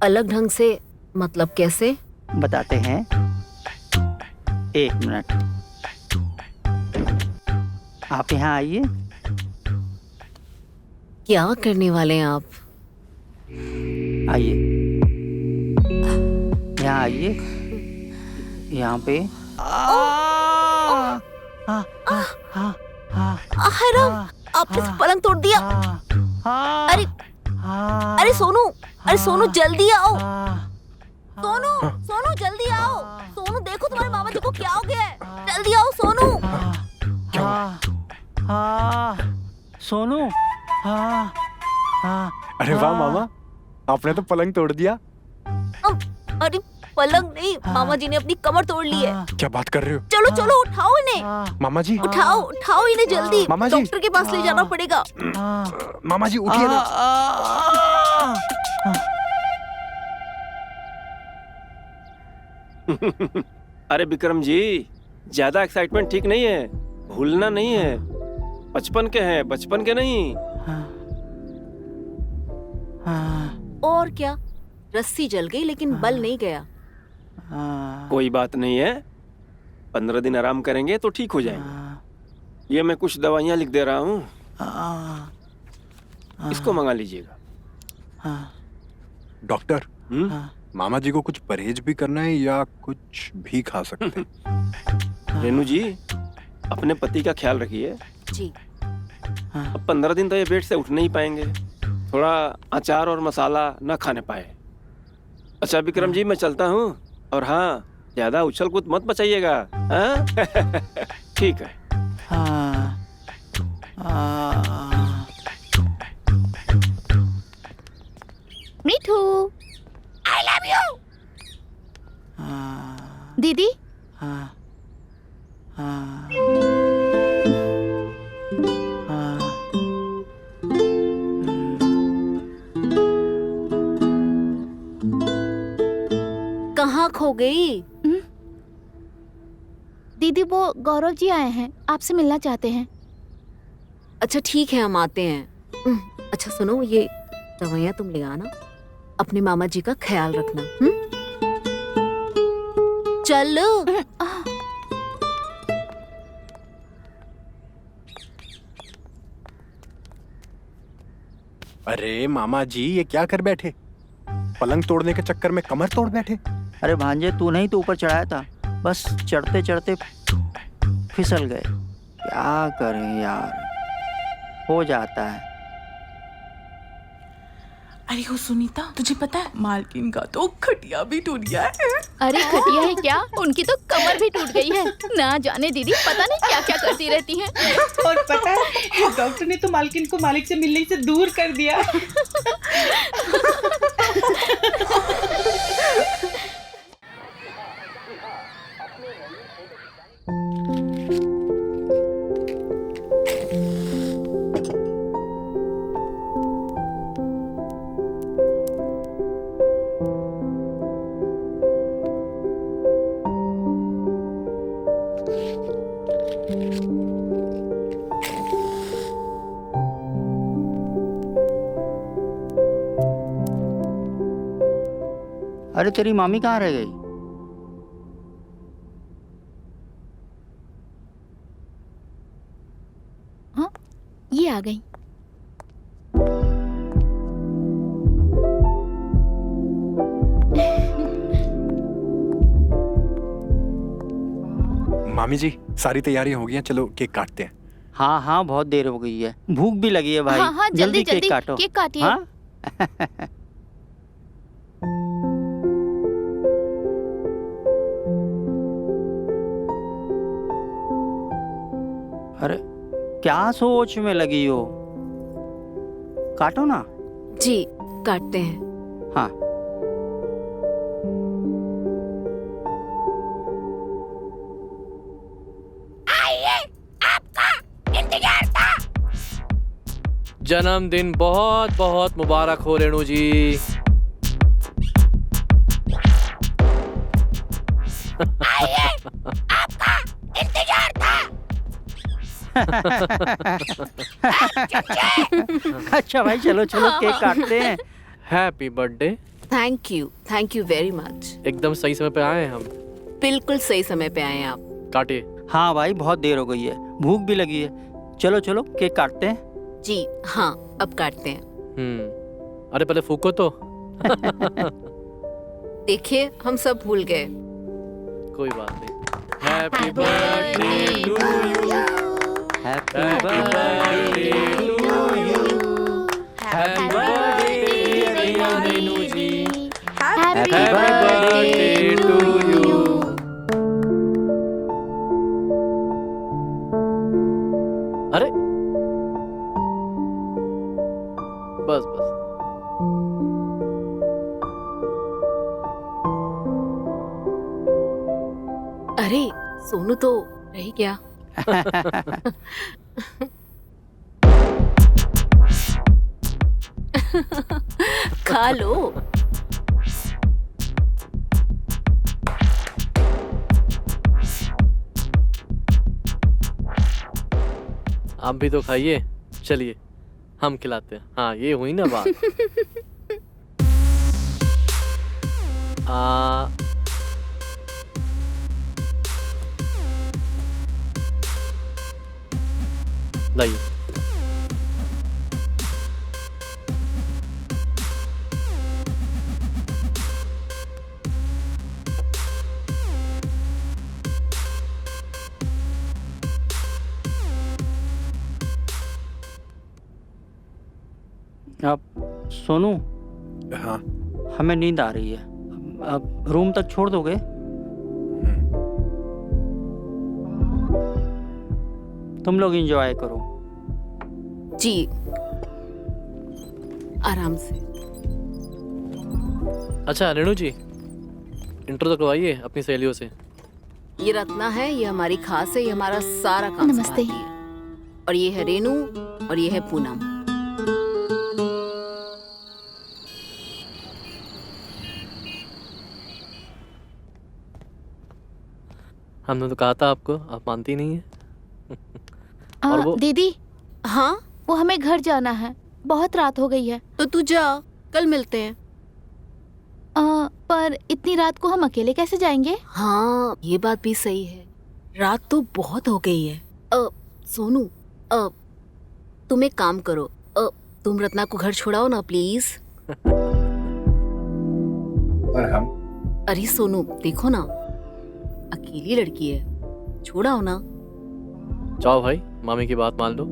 अलग ढंग से मतलब कैसे? बताते हैं, एक मिनट। आप यहाँ आइए। क्या करने वाले हैं आप? आइए, यहाँ आइए, यहाँ पे। हाय राम, आपने पलंग तोड़ दिया। अरे अरे सोनू, अरे सोनू जल्दी आओ। सोनू, सोनू जल्दी आओ। सोनू देखो तुम्हारे मामा जी को क्या हो गया है। जल्दी आओ सोनू। सोनू। अरे वाह मामा, आपने तो पलंग तोड़ दिया। अरे पलंग नहीं, मामा जी ने अपनी कमर तोड़ ली है। क्या बात कर रहे हो? चलो चलो उठाओ इन्हें। मामा जी उठाओ उठाओ इन्हें जल्दी, मामा जी। डॉक्टर के पास ले जाना पड़ेगा। मामा जी उठिए ना। अरे विक्रम जी, ज्यादा एक्साइटमेंट ठीक नहीं है, भूलना नहीं है। बचपन के हैं, बचपन के नहीं। और क्या, रस्सी जल गई लेकिन बल नहीं गया। कोई बात नहीं है, 15 दिन आराम करेंगे तो ठीक हो जाएंगे। ये मैं कुछ दवाइयाँ लिख दे रहा हूँ, इसको मंगा लीजिएगा। डॉक्टर, मामा जी को कुछ परहेज भी करना है या कुछ भी खा सकते हैं? रेनू जी, अपने पति का ख्याल रखिए जी। अब 15 दिन तो ये बेड से उठ नहीं पाएंगे, थोड़ा अचार और मसाला ना खाने पाए। अच्छा विक्रम जी, मैं चलता हूँ। और हाँ, ज्यादा उछल कूद मत बचाइएगा। ठीक है। मीठू, आई लव यू। दीदी। कहाँ खो गई? दीदी वो गौरव जी आए हैं, आपसे मिलना चाहते हैं। अच्छा ठीक है, हम आते हैं। अच्छा सुनो, ये दवाइयाँ तुम ले आना, अपने मामा जी का ख्याल रखना। चल। अरे मामा जी, ये क्या कर बैठे? पलंग तोड़ने के चक्कर में कमर तोड़ बैठे। अरे भांजे, तू नहीं तो ऊपर चढ़ाया था, बस चढ़ते चढ़ते फिसल गए। क्या करें यार, हो जाता है। अरे हो सुनीता, तुझे पता है मालकिन का तो खटिया भी टूट गया है। अरे खटिया है क्या, उनकी तो कमर भी टूट गई है। ना जाने दीदी पता नहीं क्या क्या करती रहती हैं। और पता है, डॉक्टर ने तो मालकिन को मालिक से मिलने से दूर कर दिया। अरे तेरी मामी कहाँ रह गई? ये आ गई। मामी जी सारी तैयारियां हो गई हैं, चलो केक काटते हैं। हाँ हाँ, बहुत देर हो गई है, भूख भी लगी है भाई। हाँ हाँ, जल्दी केक जल्दी काटो। केक काटिए। हाँ? अरे क्या सोच में लगी हो? काटो ना। जी काटते हैं। हाँ। जन्मदिन बहुत बहुत मुबारक हो रेणु जी। आपका इंतजार था। अच्छा भाई, चलो चलो केक काटते हैं। Happy birthday. Thank you very much. एकदम सही समय पे आए हैं हम। बिल्कुल सही समय पे आए हैं आप। काटिए। हाँ भाई, बहुत देर हो गई है, भूख भी लगी है। चलो चलो केक काटते हैं। जी हाँ, अब काटते हैं। अरे पहले फूको तो। देखिए हम सब भूल गए। कोई बात नहीं। Happy birthday to you. Happy birthday to you. Happy birthday Renu ji. Happy birthday to you. अरे बस बस। अरे सोनू तो रह गया। खा लो। आप भी तो खाइए। चलिए हम खिलाते हैं। हाँ ये हुई ना बात। लाइए। अब सोनू। हाँ। हमें नींद आ रही है, अब रूम तक छोड़ दोगे? तुम लोग एंजॉय करो। जी आराम से। अच्छा रेणु जी, इंट्रो तो करवाइए अपनी सहेलियों से। ये रत्ना है, ये हमारी खास है, ये हमारा सारा काम नमस्ते। संभालती है। और ये है रेणु और ये है पूनम। हमने तो कहा था आपको, आप मानती नहीं है। और वो दीदी। हाँ वो हमें घर जाना है, बहुत रात हो गई है। तो तू जा, कल मिलते हैं। पर इतनी रात को हम अकेले कैसे जाएंगे? हाँ ये बात भी सही है, रात तो बहुत हो गई है। सोनू तुम एक काम करो, तुम रत्ना को घर छोड़ाओ ना प्लीज। और हम? अरे सोनू देखो ना, अकेली लड़की है, छोड़ाओ ना। जाओ भाई, मामी की बात मान लो।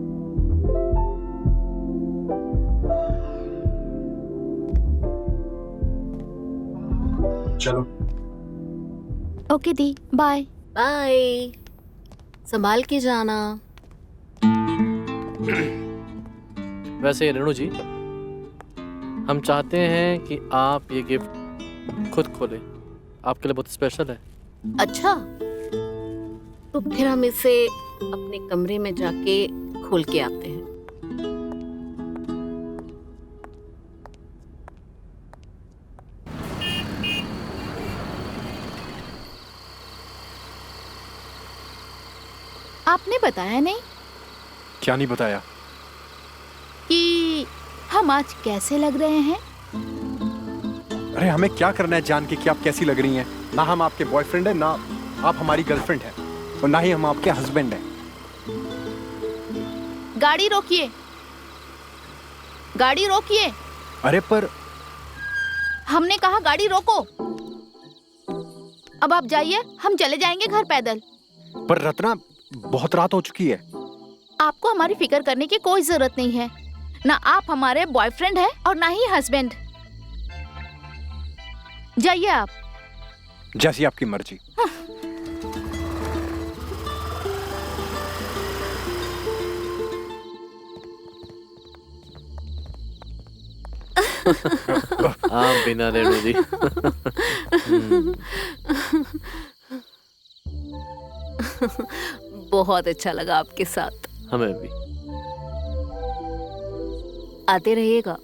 चलो। ओके दी, बाय। बाय, संभाल के जाना। वैसे रेणु जी, हम चाहते हैं कि आप ये गिफ्ट खुद खोलें, आपके लिए बहुत स्पेशल है। अच्छा, तो फिर हम इसे अपने कमरे में जाके खोल के आते हैं। आपने बताया नहीं क्या नहीं बताया? कि हम आज कैसे लग रहे हैं? अरे हमें क्या करना है जान के कि आप कैसी लग रही हैं? ना हम आपके बॉयफ्रेंड हैं, ना आप हमारी गर्लफ्रेंड हैं, और ना ही हम आपके हस्बैंड हैं। गाड़ी रोकिए, गाड़ी रोकिए। अरे पर हमने कहा गाड़ी रोको। अब आप जाइए, हम चले जाएंगे घर पैदल। पर रत्ना, बहुत रात हो चुकी है। आपको हमारी फिक्र करने की कोई जरूरत नहीं है। ना आप हमारे बॉयफ्रेंड हैं और ना ही हस्बैंड। जाइए आप। जैसी आपकी मर्जी। हाँ बिना रेणु जी। बहुत अच्छा लगा आपके साथ। हमें भी। आते रहिएगा।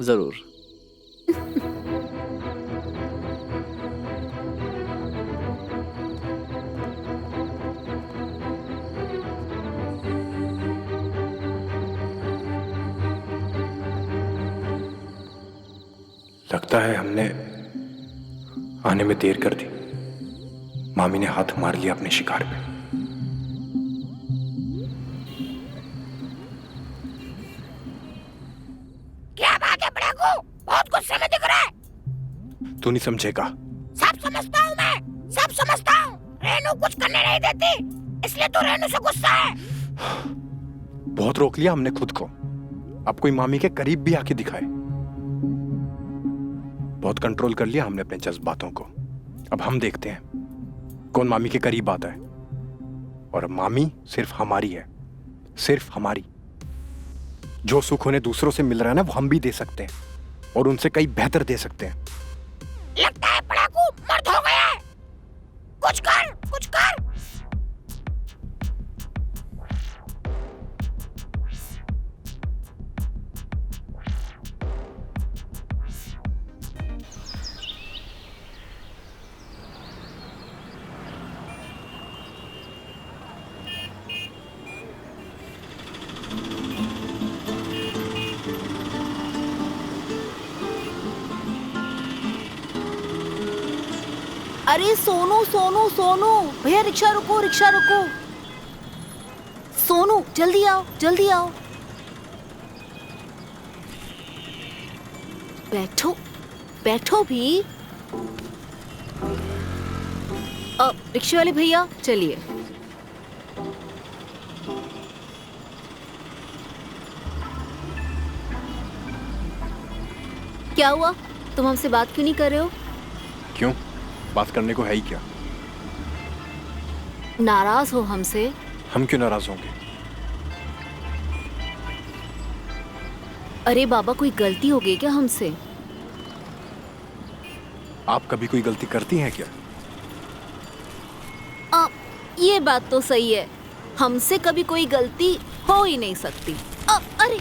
जरूर। लगता है हमने आने में देर कर दी। मामी ने हाथ मार लिया अपने शिकार पे। क्या बात है बड़ाकू, बहुत गुस्से में दिख रहा है। तू नहीं समझेगा। सब समझता हूँ मैं, सब समझता हूँ। रेनू कुछ करने नहीं देती, इसलिए तो रेनू से गुस्सा है। बहुत रोक लिया हमने खुद को। अब कोई मामी के करीब भी आके दिखाए। बहुत कंट्रोल कर लिया हमने अपने जज्बातों को। अब हम देखते हैं कौन मामी के करीब आता है। और मामी सिर्फ हमारी है, सिर्फ हमारी। जो सुख उन्हें दूसरों से मिल रहा है ना, वो हम भी दे सकते हैं और उनसे कई बेहतर दे सकते हैं। लगता है पड़ाकू मर्द हो गया है। कुछ कर, कुछ कर। अरे सोनू सोनू सोनू, भैया रिक्शा रुको, रिक्शा रुको। सोनू जल्दी आओ, जल्दी आओ। बैठो, बैठो भी। रिक्शा वाले भैया चलिए। क्या हुआ, तुम हमसे बात क्यों नहीं कर रहे हो? क्यों? बात करने को है ही क्या? नाराज हो हमसे? हम क्यों नाराज होंगे? अरे बाबा, कोई गलती हो गई क्या हमसे? आप कभी कोई गलती करती हैं क्या? ये बात तो सही है, हमसे कभी कोई गलती हो ही नहीं सकती। अरे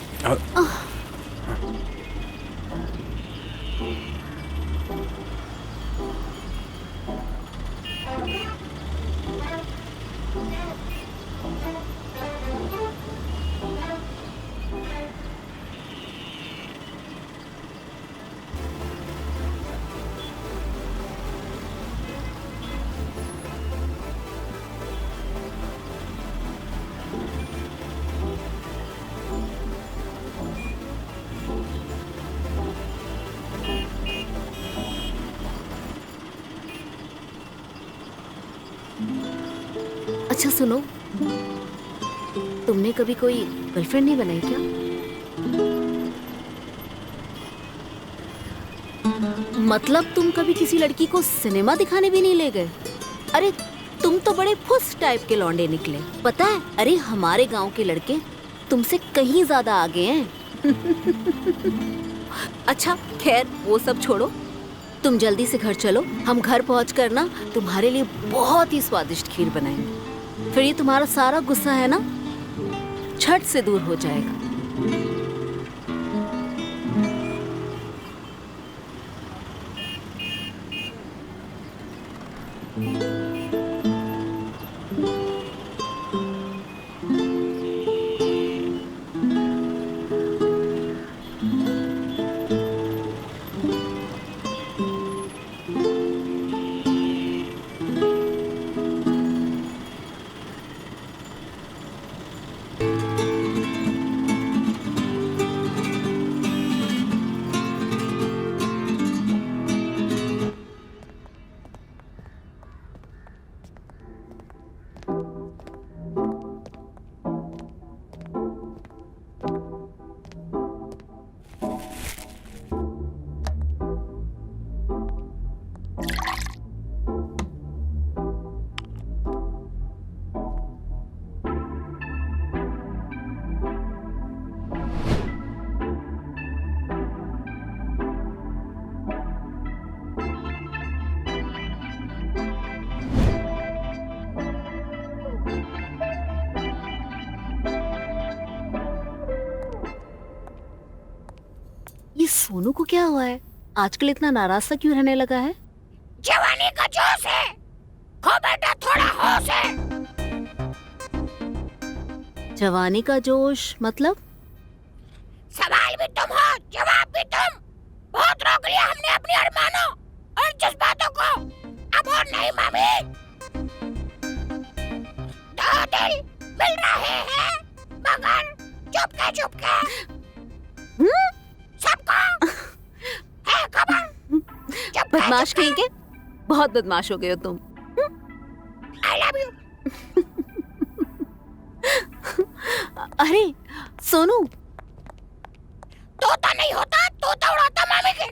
अच्छा सुनो, तुमने कभी कोई गर्लफ्रेंड नहीं बनाई क्या? मतलब तुम कभी किसी लड़की को सिनेमा दिखाने भी नहीं ले गए? अरे तुम तो बड़े फुस टाइप के लौंडे निकले, पता है? अरे हमारे गांव के लड़के तुमसे कहीं ज्यादा आगे हैं। अच्छा खैर वो सब छोड़ो, तुम जल्दी से घर चलो। हम घर पहुंचकर ना तुम्हारे लिए बहुत ही स्वादिष्ट खीर बनाएंगे। फिर ये तुम्हारा सारा गुस्सा है ना, झट से दूर हो जाएगा। सोनू को क्या हुआ है? आजकल इतना नाराज सा क्यों रहने लगा है? जवानी का जोश है। हो बेटा, थोड़ा होश है। जवानी का जोश मतलब? सवाल भी तुम हो, जवाब भी तुम। बहुत रोक लिया हमने अपने अरमानों और जज्बातों को, अब और नहीं मामी। दो दिल मिल रहे हैं मगर चुपके चुपके। सबको है खबर। बदमाश कहीं के, बहुत बदमाश हो गए हो तुम। I love you। अरे सोनू, तोता नहीं होता, तोता उड़ाता मामी के।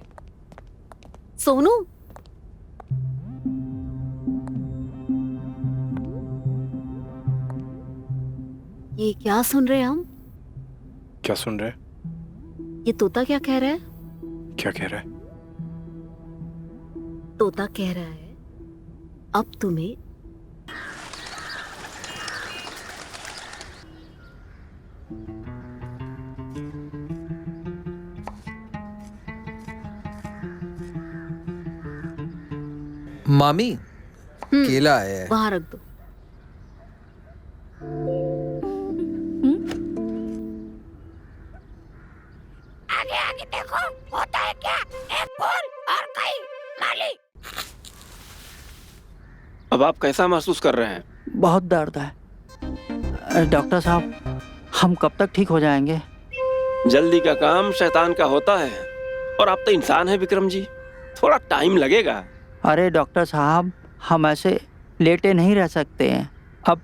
सोनू, ये क्या सुन रहे हैं हम? क्या सुन रहे? ये तोता क्या कह रहा है? क्या कह रहा है? तोता कह रहा है अब तुम्हें मामी केला है। वहां रख दो। आगे आगे देखो, होता है क्या? एक फूल और कई माली। अब आप कैसा महसूस कर रहे हैं? बहुत दर्द है डॉक्टर साहब, हम कब तक ठीक हो जाएंगे? जल्दी का काम शैतान का होता है, और आप तो इंसान हैं विक्रम जी, थोड़ा टाइम लगेगा। अरे डॉक्टर साहब, हम ऐसे लेटे नहीं रह सकते हैं, अब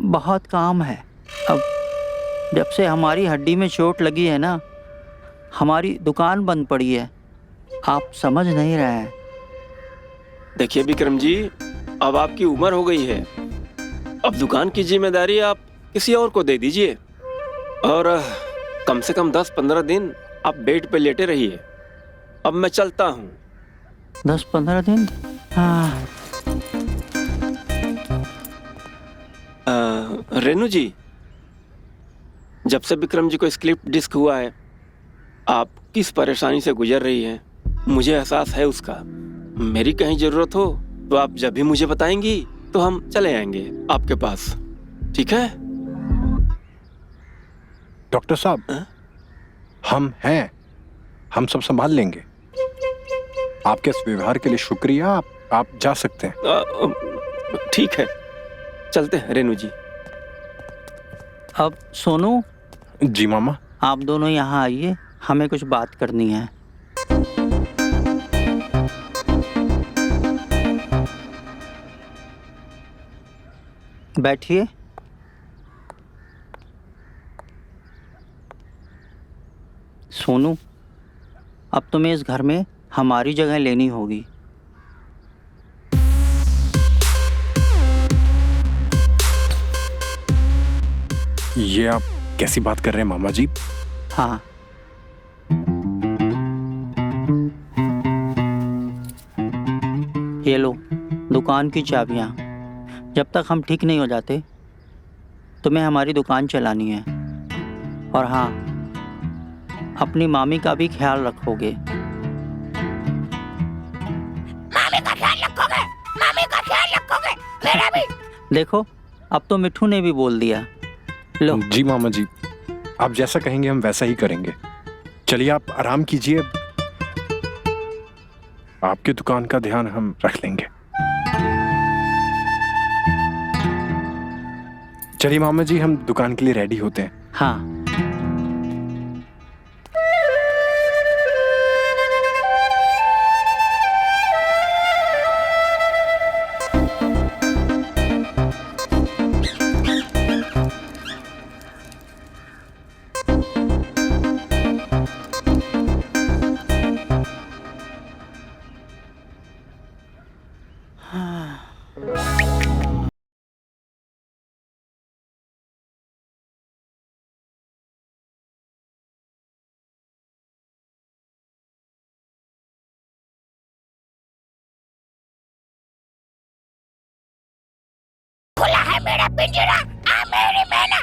बहुत काम है। अब जब से हमारी हड्डी में चोट लगी है ना, हमारी दुकान बंद पड़ी है, आप समझ नहीं रहे हैं। देखिए विक्रम जी, अब आपकी उम्र हो गई है, अब दुकान की जिम्मेदारी आप किसी और को दे दीजिए, और कम से कम 10-15 दिन आप बेड पे लेटे रहिए। अब मैं चलता हूँ। 10-15 दिन? हाँ। रेनू जी, जब से विक्रम जी को स्लिप डिस्क हुआ है, आप किस परेशानी से गुजर रही हैं, मुझे एहसास है उसका। मेरी कहीं जरूरत हो तो आप जब भी मुझे बताएंगी तो हम चले आएंगे आपके पास, ठीक है? डॉक्टर साहब, हम हैं, हम सब संभाल लेंगे। आपके इस व्यवहार के लिए शुक्रिया, आप जा सकते हैं। ठीक है, चलते हैं रेनू जी। अब सोनू। जी मामा। आप दोनों यहाँ आइए, हमें कुछ बात करनी है। बैठिए। सोनू, अब तुम्हें इस घर में हमारी जगह लेनी होगी। ये आप कैसी बात कर रहे हैं मामा जी? हाँ, ये लो दुकान की चाबियाँ। जब तक हम ठीक नहीं हो जाते, तुम्हें हमारी दुकान चलानी है। और हाँ, अपनी मामी का भी ख्याल रखोगे। मामी का ख्याल रखोगे? मामी का ख्याल रखोगे? मेरा भी। देखो, अब तो मिठू ने भी बोल दिया। लो। जी मामा जी, आप जैसा कहेंगे हम वैसा ही करेंगे। चलिए आप आराम कीजिए, आपकी दुकान का ध्यान हम रख लेंगे। चलिए मामा जी, हम दुकान के लिए रेडी होते हैं। हाँ। खुला है मेरा पिंजरा, आ मेरी मैना।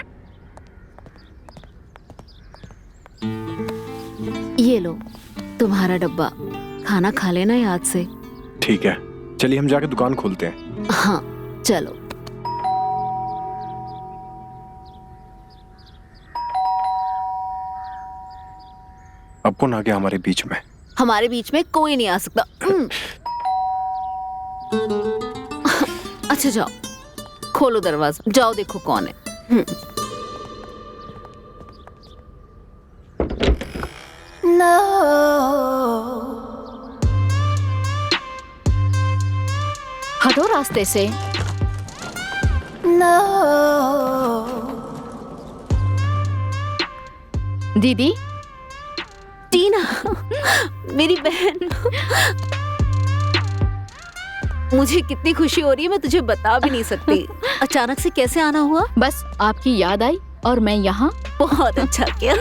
ये लो, तुम्हारा डब्बा, खाना खा लेना याद से। ठीक है, चलिए हम जाके दुकान खोलते हैं। हाँ चलो। अब कौन आ गया हमारे बीच में? हमारे बीच में कोई नहीं आ सकता। अच्छा जाओ, खोलो दरवाजा, जाओ देखो कौन है। No. हटो रास्ते से। No. दीदी। टीना, मेरी बहन। मुझे कितनी खुशी हो रही है, मैं तुझे बता भी नहीं सकती। अचानक से कैसे आना हुआ? बस आपकी याद आई और मैं यहाँ। बहुत अच्छा किया।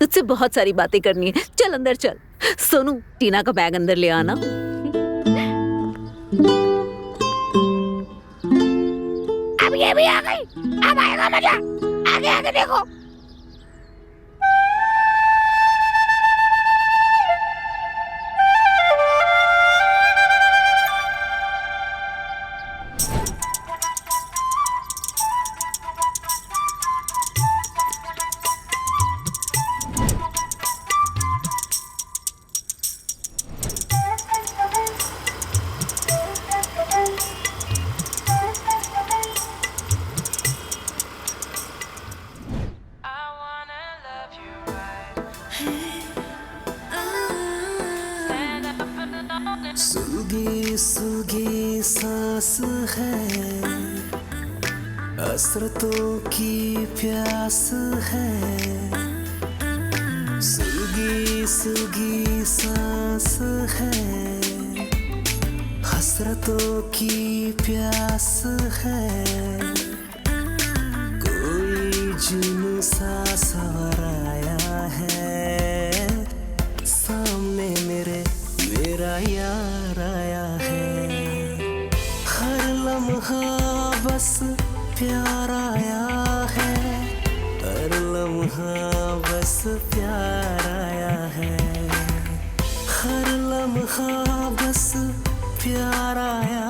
तुझसे बहुत सारी बातें करनी है, चल अंदर चल। सोनू, टीना का बैग अंदर ले आना। अब ये भी आ गई, अब आएगा मजा। आगे आगे देखो। सूगी सूगी सांस है, हसरतों की प्यास है। सूगी सूगी सांस है, हसरतों की प्यास है। कोई जुनून सा सवर आया है, सामने मेरा यार आया है। हर लम्हा बस प्यार आया है, हर लम्हा बस प्यार आया है। हर लम्हा बस प्यार आया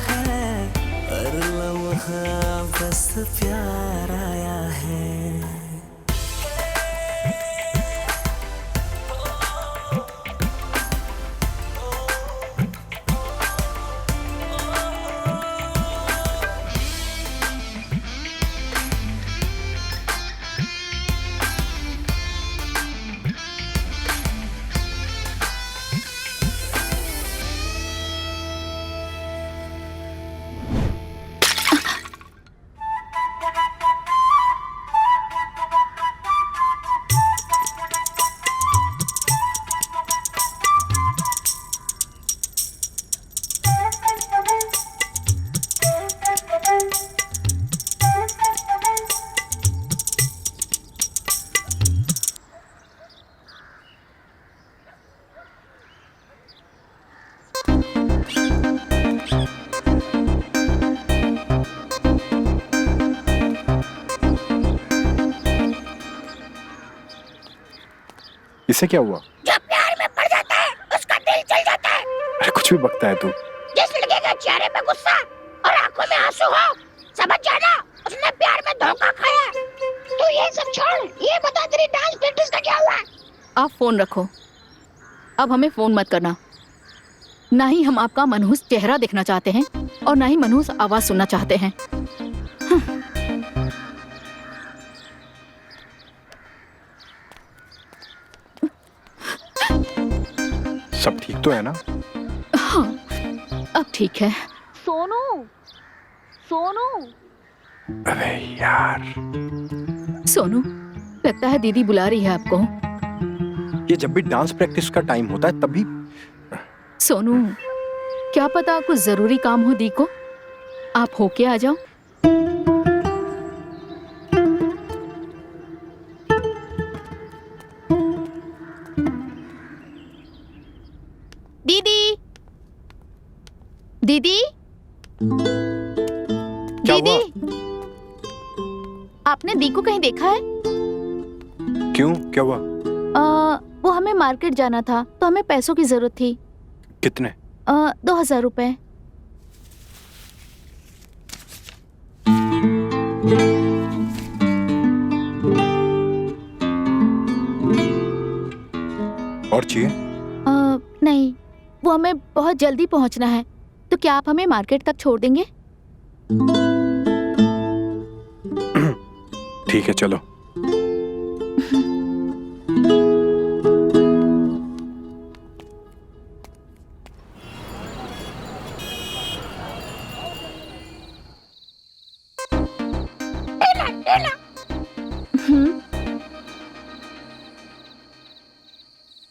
है, हर लम्हा बस प्यार आया है। इससे क्या हुआ? जो प्यार में पड़ जाता है उसका दिल जल जाता है। अरे कुछ भी बकता है तू। जिस लड़के के चेहरे पे गुस्सा और आंखों में आंसू हो, समझ जाना उसने प्यार में धोखा खाया। तू ये सब छोड़, ये बता तेरी डांस प्रैक्टिस का क्या हुआ? आप फोन रखो, अब हमें फोन मत करना। ना ही हम आपका मनहूस चेहरा देखना चाहते हैं और ना ही मनहूस आवाज सुनना चाहते हैं। सब ठीक तो है ना? हाँ, अब ठीक है। सोनू, सोनू। अबे यार। सोनू, लगता है दीदी बुला रही है आपको। ये जब भी डांस प्रैक्टिस का टाइम होता है तभी। सोनू, क्या पता कुछ जरूरी काम हो दी को, आप होके आ जाओ। दीदी, दीदी, दीदी, आपने दी को कहीं देखा है? क्यों, क्या हुआ? वो हमें मार्केट जाना था तो हमें पैसों की जरूरत थी। कितने? 2000 रुपए। और चाहिए? नहीं, वो हमें बहुत जल्दी पहुंचना है, तो क्या आप हमें मार्केट तक छोड़ देंगे? ठीक है, चलो।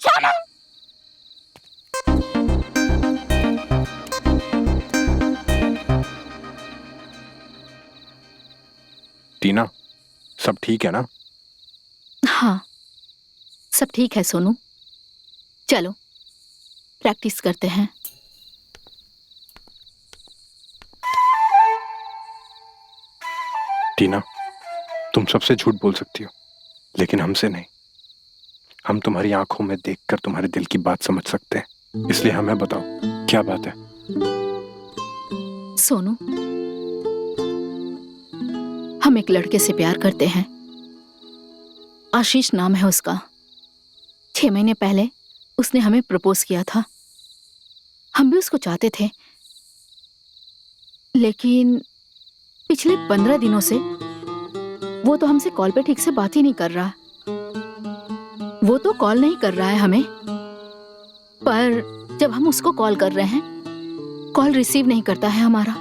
सोनू, टीना, सब ठीक है ना? हाँ, सब ठीक है सोनू। चलो प्रैक्टिस करते हैं। टीना, तुम सबसे झूठ बोल सकती हो, लेकिन हमसे नहीं। हम तुम्हारी आंखों में देखकर तुम्हारे दिल की बात समझ सकते हैं, इसलिए हमें बताओ क्या बात है। सोनू, हम एक लड़के से प्यार करते हैं। आशीष नाम है उसका। 6 महीने पहले उसने हमें प्रपोज किया था। हम भी उसको चाहते थे, लेकिन पिछले 15 दिनों से वो तो हमसे कॉल पे ठीक से बात ही नहीं कर रहा। वो तो कॉल नहीं कर रहा है हमें, पर जब हम उसको कॉल कर रहे हैं, कॉल रिसीव नहीं करता है हमारा।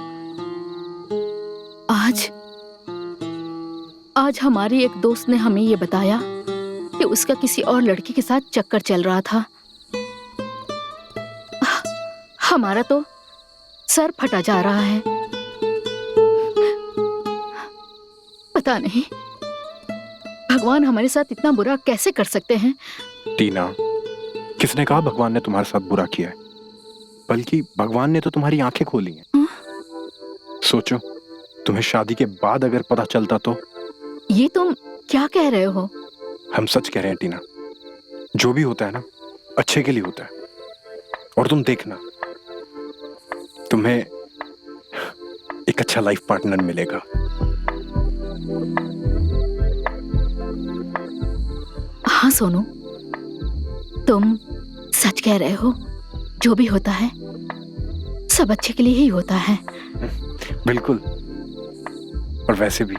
आज हमारी एक दोस्त ने हमें ये बताया कि उसका किसी और लड़की के साथ चक्कर चल रहा था। हमारा तो सर फटा जा रहा है। पता नहीं भगवान हमारे साथ इतना बुरा कैसे कर सकते हैं। टीना, किसने कहा भगवान ने तुम्हारे साथ बुरा किया है? बल्कि भगवान ने तो तुम्हारी आंखें खोली हैं। सोचो, तुम्हें शादी के बाद अगर पता चलता तो। ये तुम क्या कह रहे हो? हम सच कह रहे हैं टीना, जो भी होता है ना अच्छे के लिए होता है। और तुम देखना, तुम्हें एक अच्छा लाइफ पार्टनर मिलेगा। हाँ सोनू, तुम सच कह रहे हो। जो भी होता है सब अच्छे के लिए ही होता है। बिल्कुल। और वैसे भी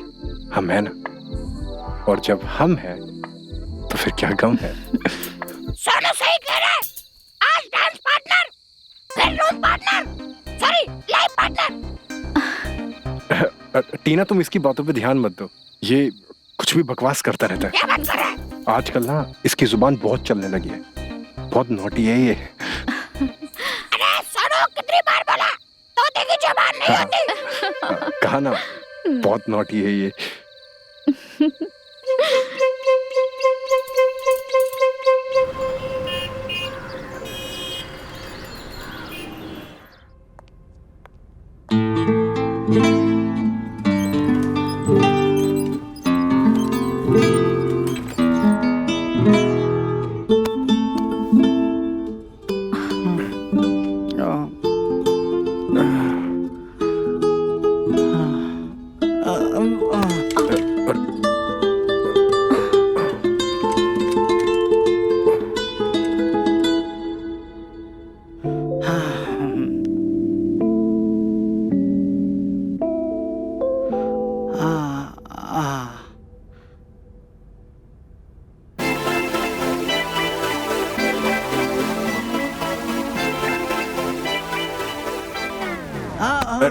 हम हैं ना, और जब हम हैं तो फिर क्या गम है। सोनू सही कह रहा है। आज डांस पार्टनर, फिर room partner, sorry life partner. Tina, तुम इसकी बातों पे ध्यान मत दो। ये कुछ भी बकवास करता रहता क्या बात कर रहा है? है। आजकल ना इसकी जुबान बहुत चलने लगी है। बहुत नोटी है ये। अरे सोनू, कितनी बार बोला, तोते की जुबान नहीं होती। कहा ना, बहुत नोटी है ये।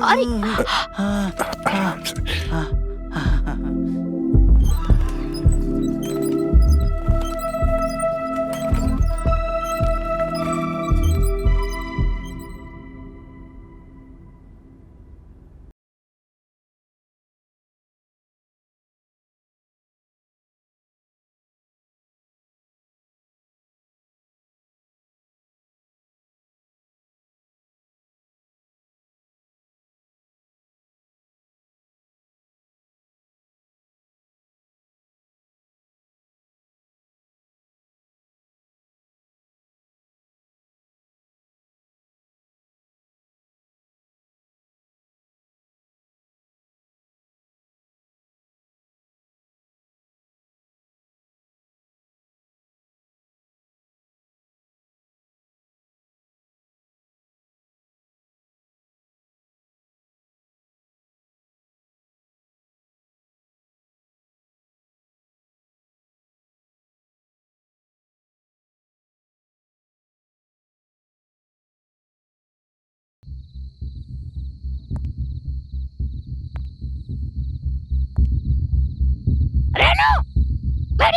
अरे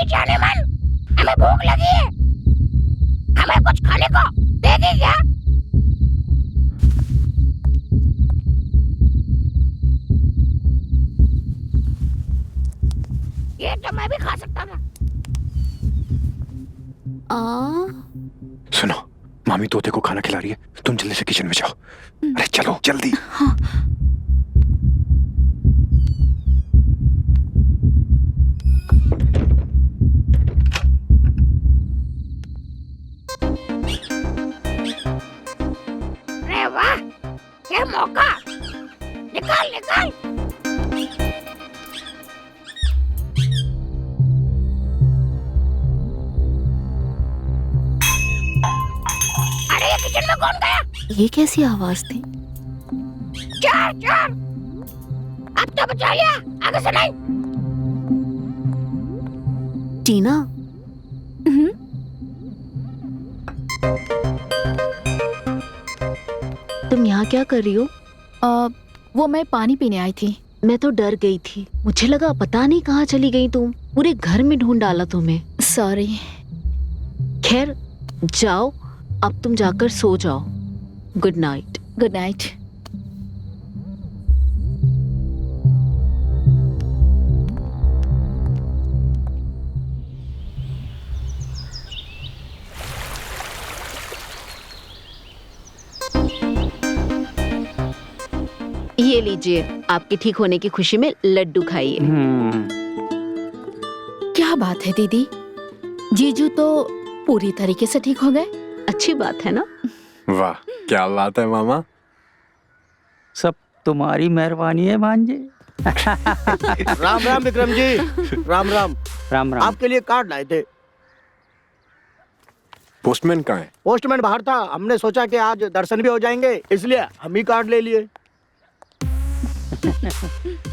जाने मन, हमें भूख लगी है, हमें कुछ खाने को देगी क्या? ये तो मैं भी खा सकता था। सुनो, मामी तोते को खाना खिला रही है, तुम जल्दी से किचन में जाओ। अरे चलो जल्दी। अरे वाह, क्या मौका! निकाल निकाल। अरे ये किचन में कौन गया? ये कैसी आवाज थी? चोर चोर! अब तो बचा लिया, आगे से नहीं। टीना, तुम यहाँ क्या कर रही हो? वो मैं पानी पीने आई थी। मैं तो डर गई थी, मुझे लगा पता नहीं कहाँ चली गई तुम। पूरे घर में ढूंढ डाला तुम्हें। सॉरी। खैर जाओ, अब तुम जाकर सो जाओ। Good night. Good night. ये लीजिए, आपके ठीक होने की खुशी में लड्डू खाइए। क्या बात है दीदी, जीजू तो पूरी तरीके से ठीक हो गए। अच्छी बात है ना? वाह, क्या बात है मामा। सब तुम्हारी मेहरबानी है भांजे। राम राम विक्रम जी। राम राम। राम राम। आपके लिए कार्ड लाए थे। पोस्टमैन कहाँ है? पोस्टमैन बाहर था, हमने सोचा कि आज दर्शन भी हो जाएंगे, इसलिए हम ही कार्ड ले लिए।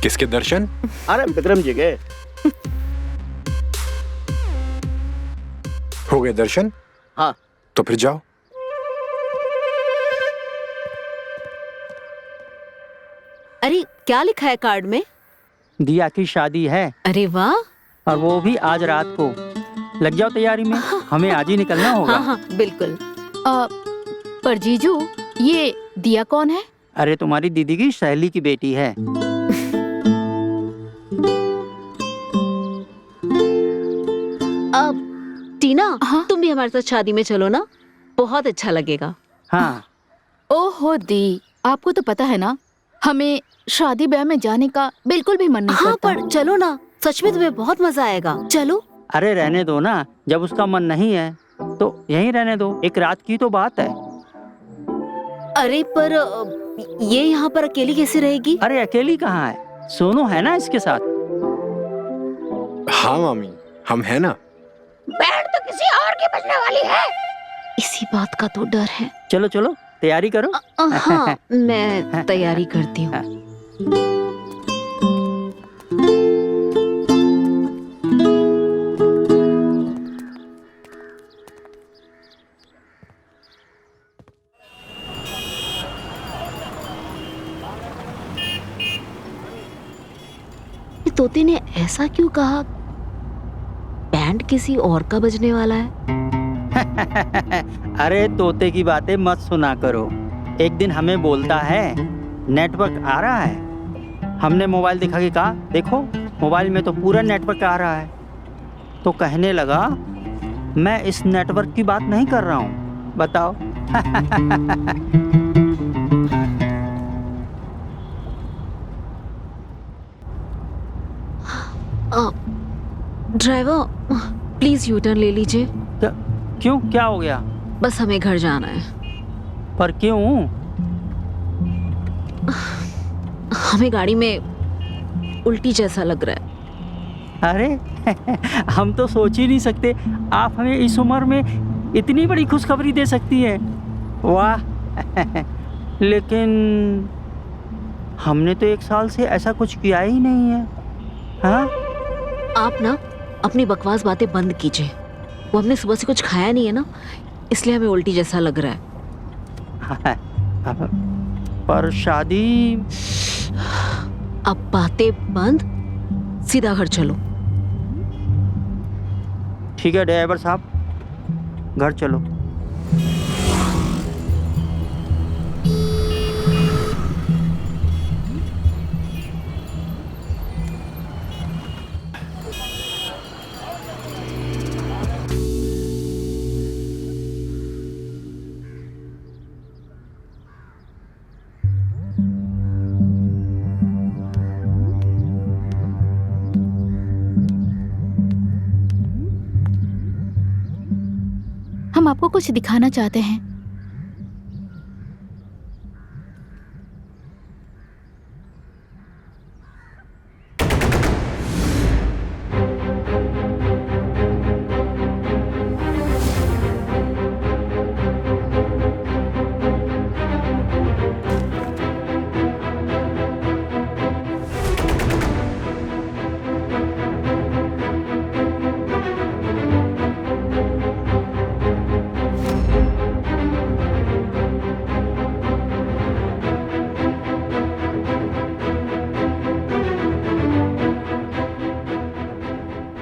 किसके दर्शन? अरे विक्रम जी के। हो गए दर्शन? हाँ। तो फिर जाओ। अरे क्या लिखा है कार्ड में? दिया की शादी है। अरे वाह। और वो भी आज रात को। लग जाओ तैयारी में, हमें आज ही निकलना होगा। हाँ, बिल्कुल। पर जीजू, ये दिया कौन है? अरे तुम्हारी दीदी की सहेली की बेटी है। अब टीना, तुम भी हमारे साथ शादी में चलो ना, बहुत अच्छा लगेगा। हाँ। ओहो दी, आपको तो पता है ना, हमें शादी ब्याह में जाने का बिल्कुल भी मन नहीं हाँ, करता। पर चलो ना, सच में तुम्हें बहुत मजा आएगा। चलो। अरे रहने दो ना, जब उसका मन नहीं है तो यहीं रहने दो, एक रात की तो बात है। अरे पर ये यहाँ पर अकेली कैसे रहेगी? अरे अकेली कहाँ है, सोनू है ना इसके साथ। हाँ मामी, हम है ना। बैंड तो किसी और की बजने वाली है। इसी बात का तो डर है। चलो चलो तैयारी करो। हाँ, मैं तैयारी करती हूँ। तोते ने ऐसा क्यों कहा? बैंड किसी और का बजने वाला है। अरे तोते की बातें मत सुना करो। एक दिन हमें बोलता है नेटवर्क आ रहा है। हमने मोबाइल दिखा के कहा देखो मोबाइल में तो पूरा नेटवर्क आ रहा है। तो कहने लगा मैं इस नेटवर्क की बात नहीं कर रहा हूँ, बताओ। ड्राइवर प्लीज यू टर्न ले लीजिए। क्यों, क्या हो गया? बस हमें घर जाना है। पर क्यों? हमें गाड़ी में उल्टी जैसा लग रहा है। अरे हम तो सोच ही नहीं सकते आप हमें इस उम्र में इतनी बड़ी खुशखबरी दे सकती हैं। वाह। लेकिन हमने तो 1 साल से ऐसा कुछ किया ही नहीं है। हाँ? आप ना अपनी बकवास बातें बंद कीजिए। वो हमने सुबह से कुछ खाया नहीं है ना, इसलिए हमें उल्टी जैसा लग रहा है। पर शादी। अब बातें बंद, सीधा घर चलो। ठीक है ड्राइवर साहब, घर चलो। हम आपको कुछ दिखाना चाहते हैं।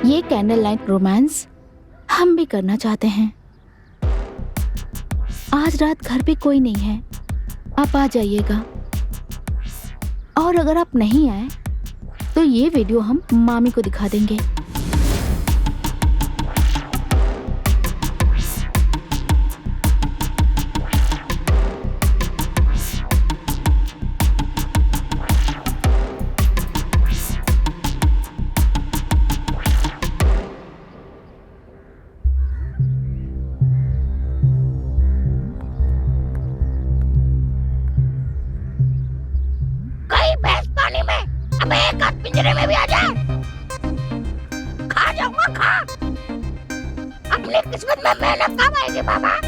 ये कैंडल लाइट रोमांस हम भी करना चाहते हैं। आज रात घर पे कोई नहीं है, आप आ जाइएगा। और अगर आप नहीं आए तो ये वीडियो हम मामी को दिखा देंगे। कहीं भैंस पानी में, अबे एक हाथ पिंजरे में भी आ जाए। खा जाऊंगा, खा। अपनी किस्मत में मेहनत कब आएगी बाबा?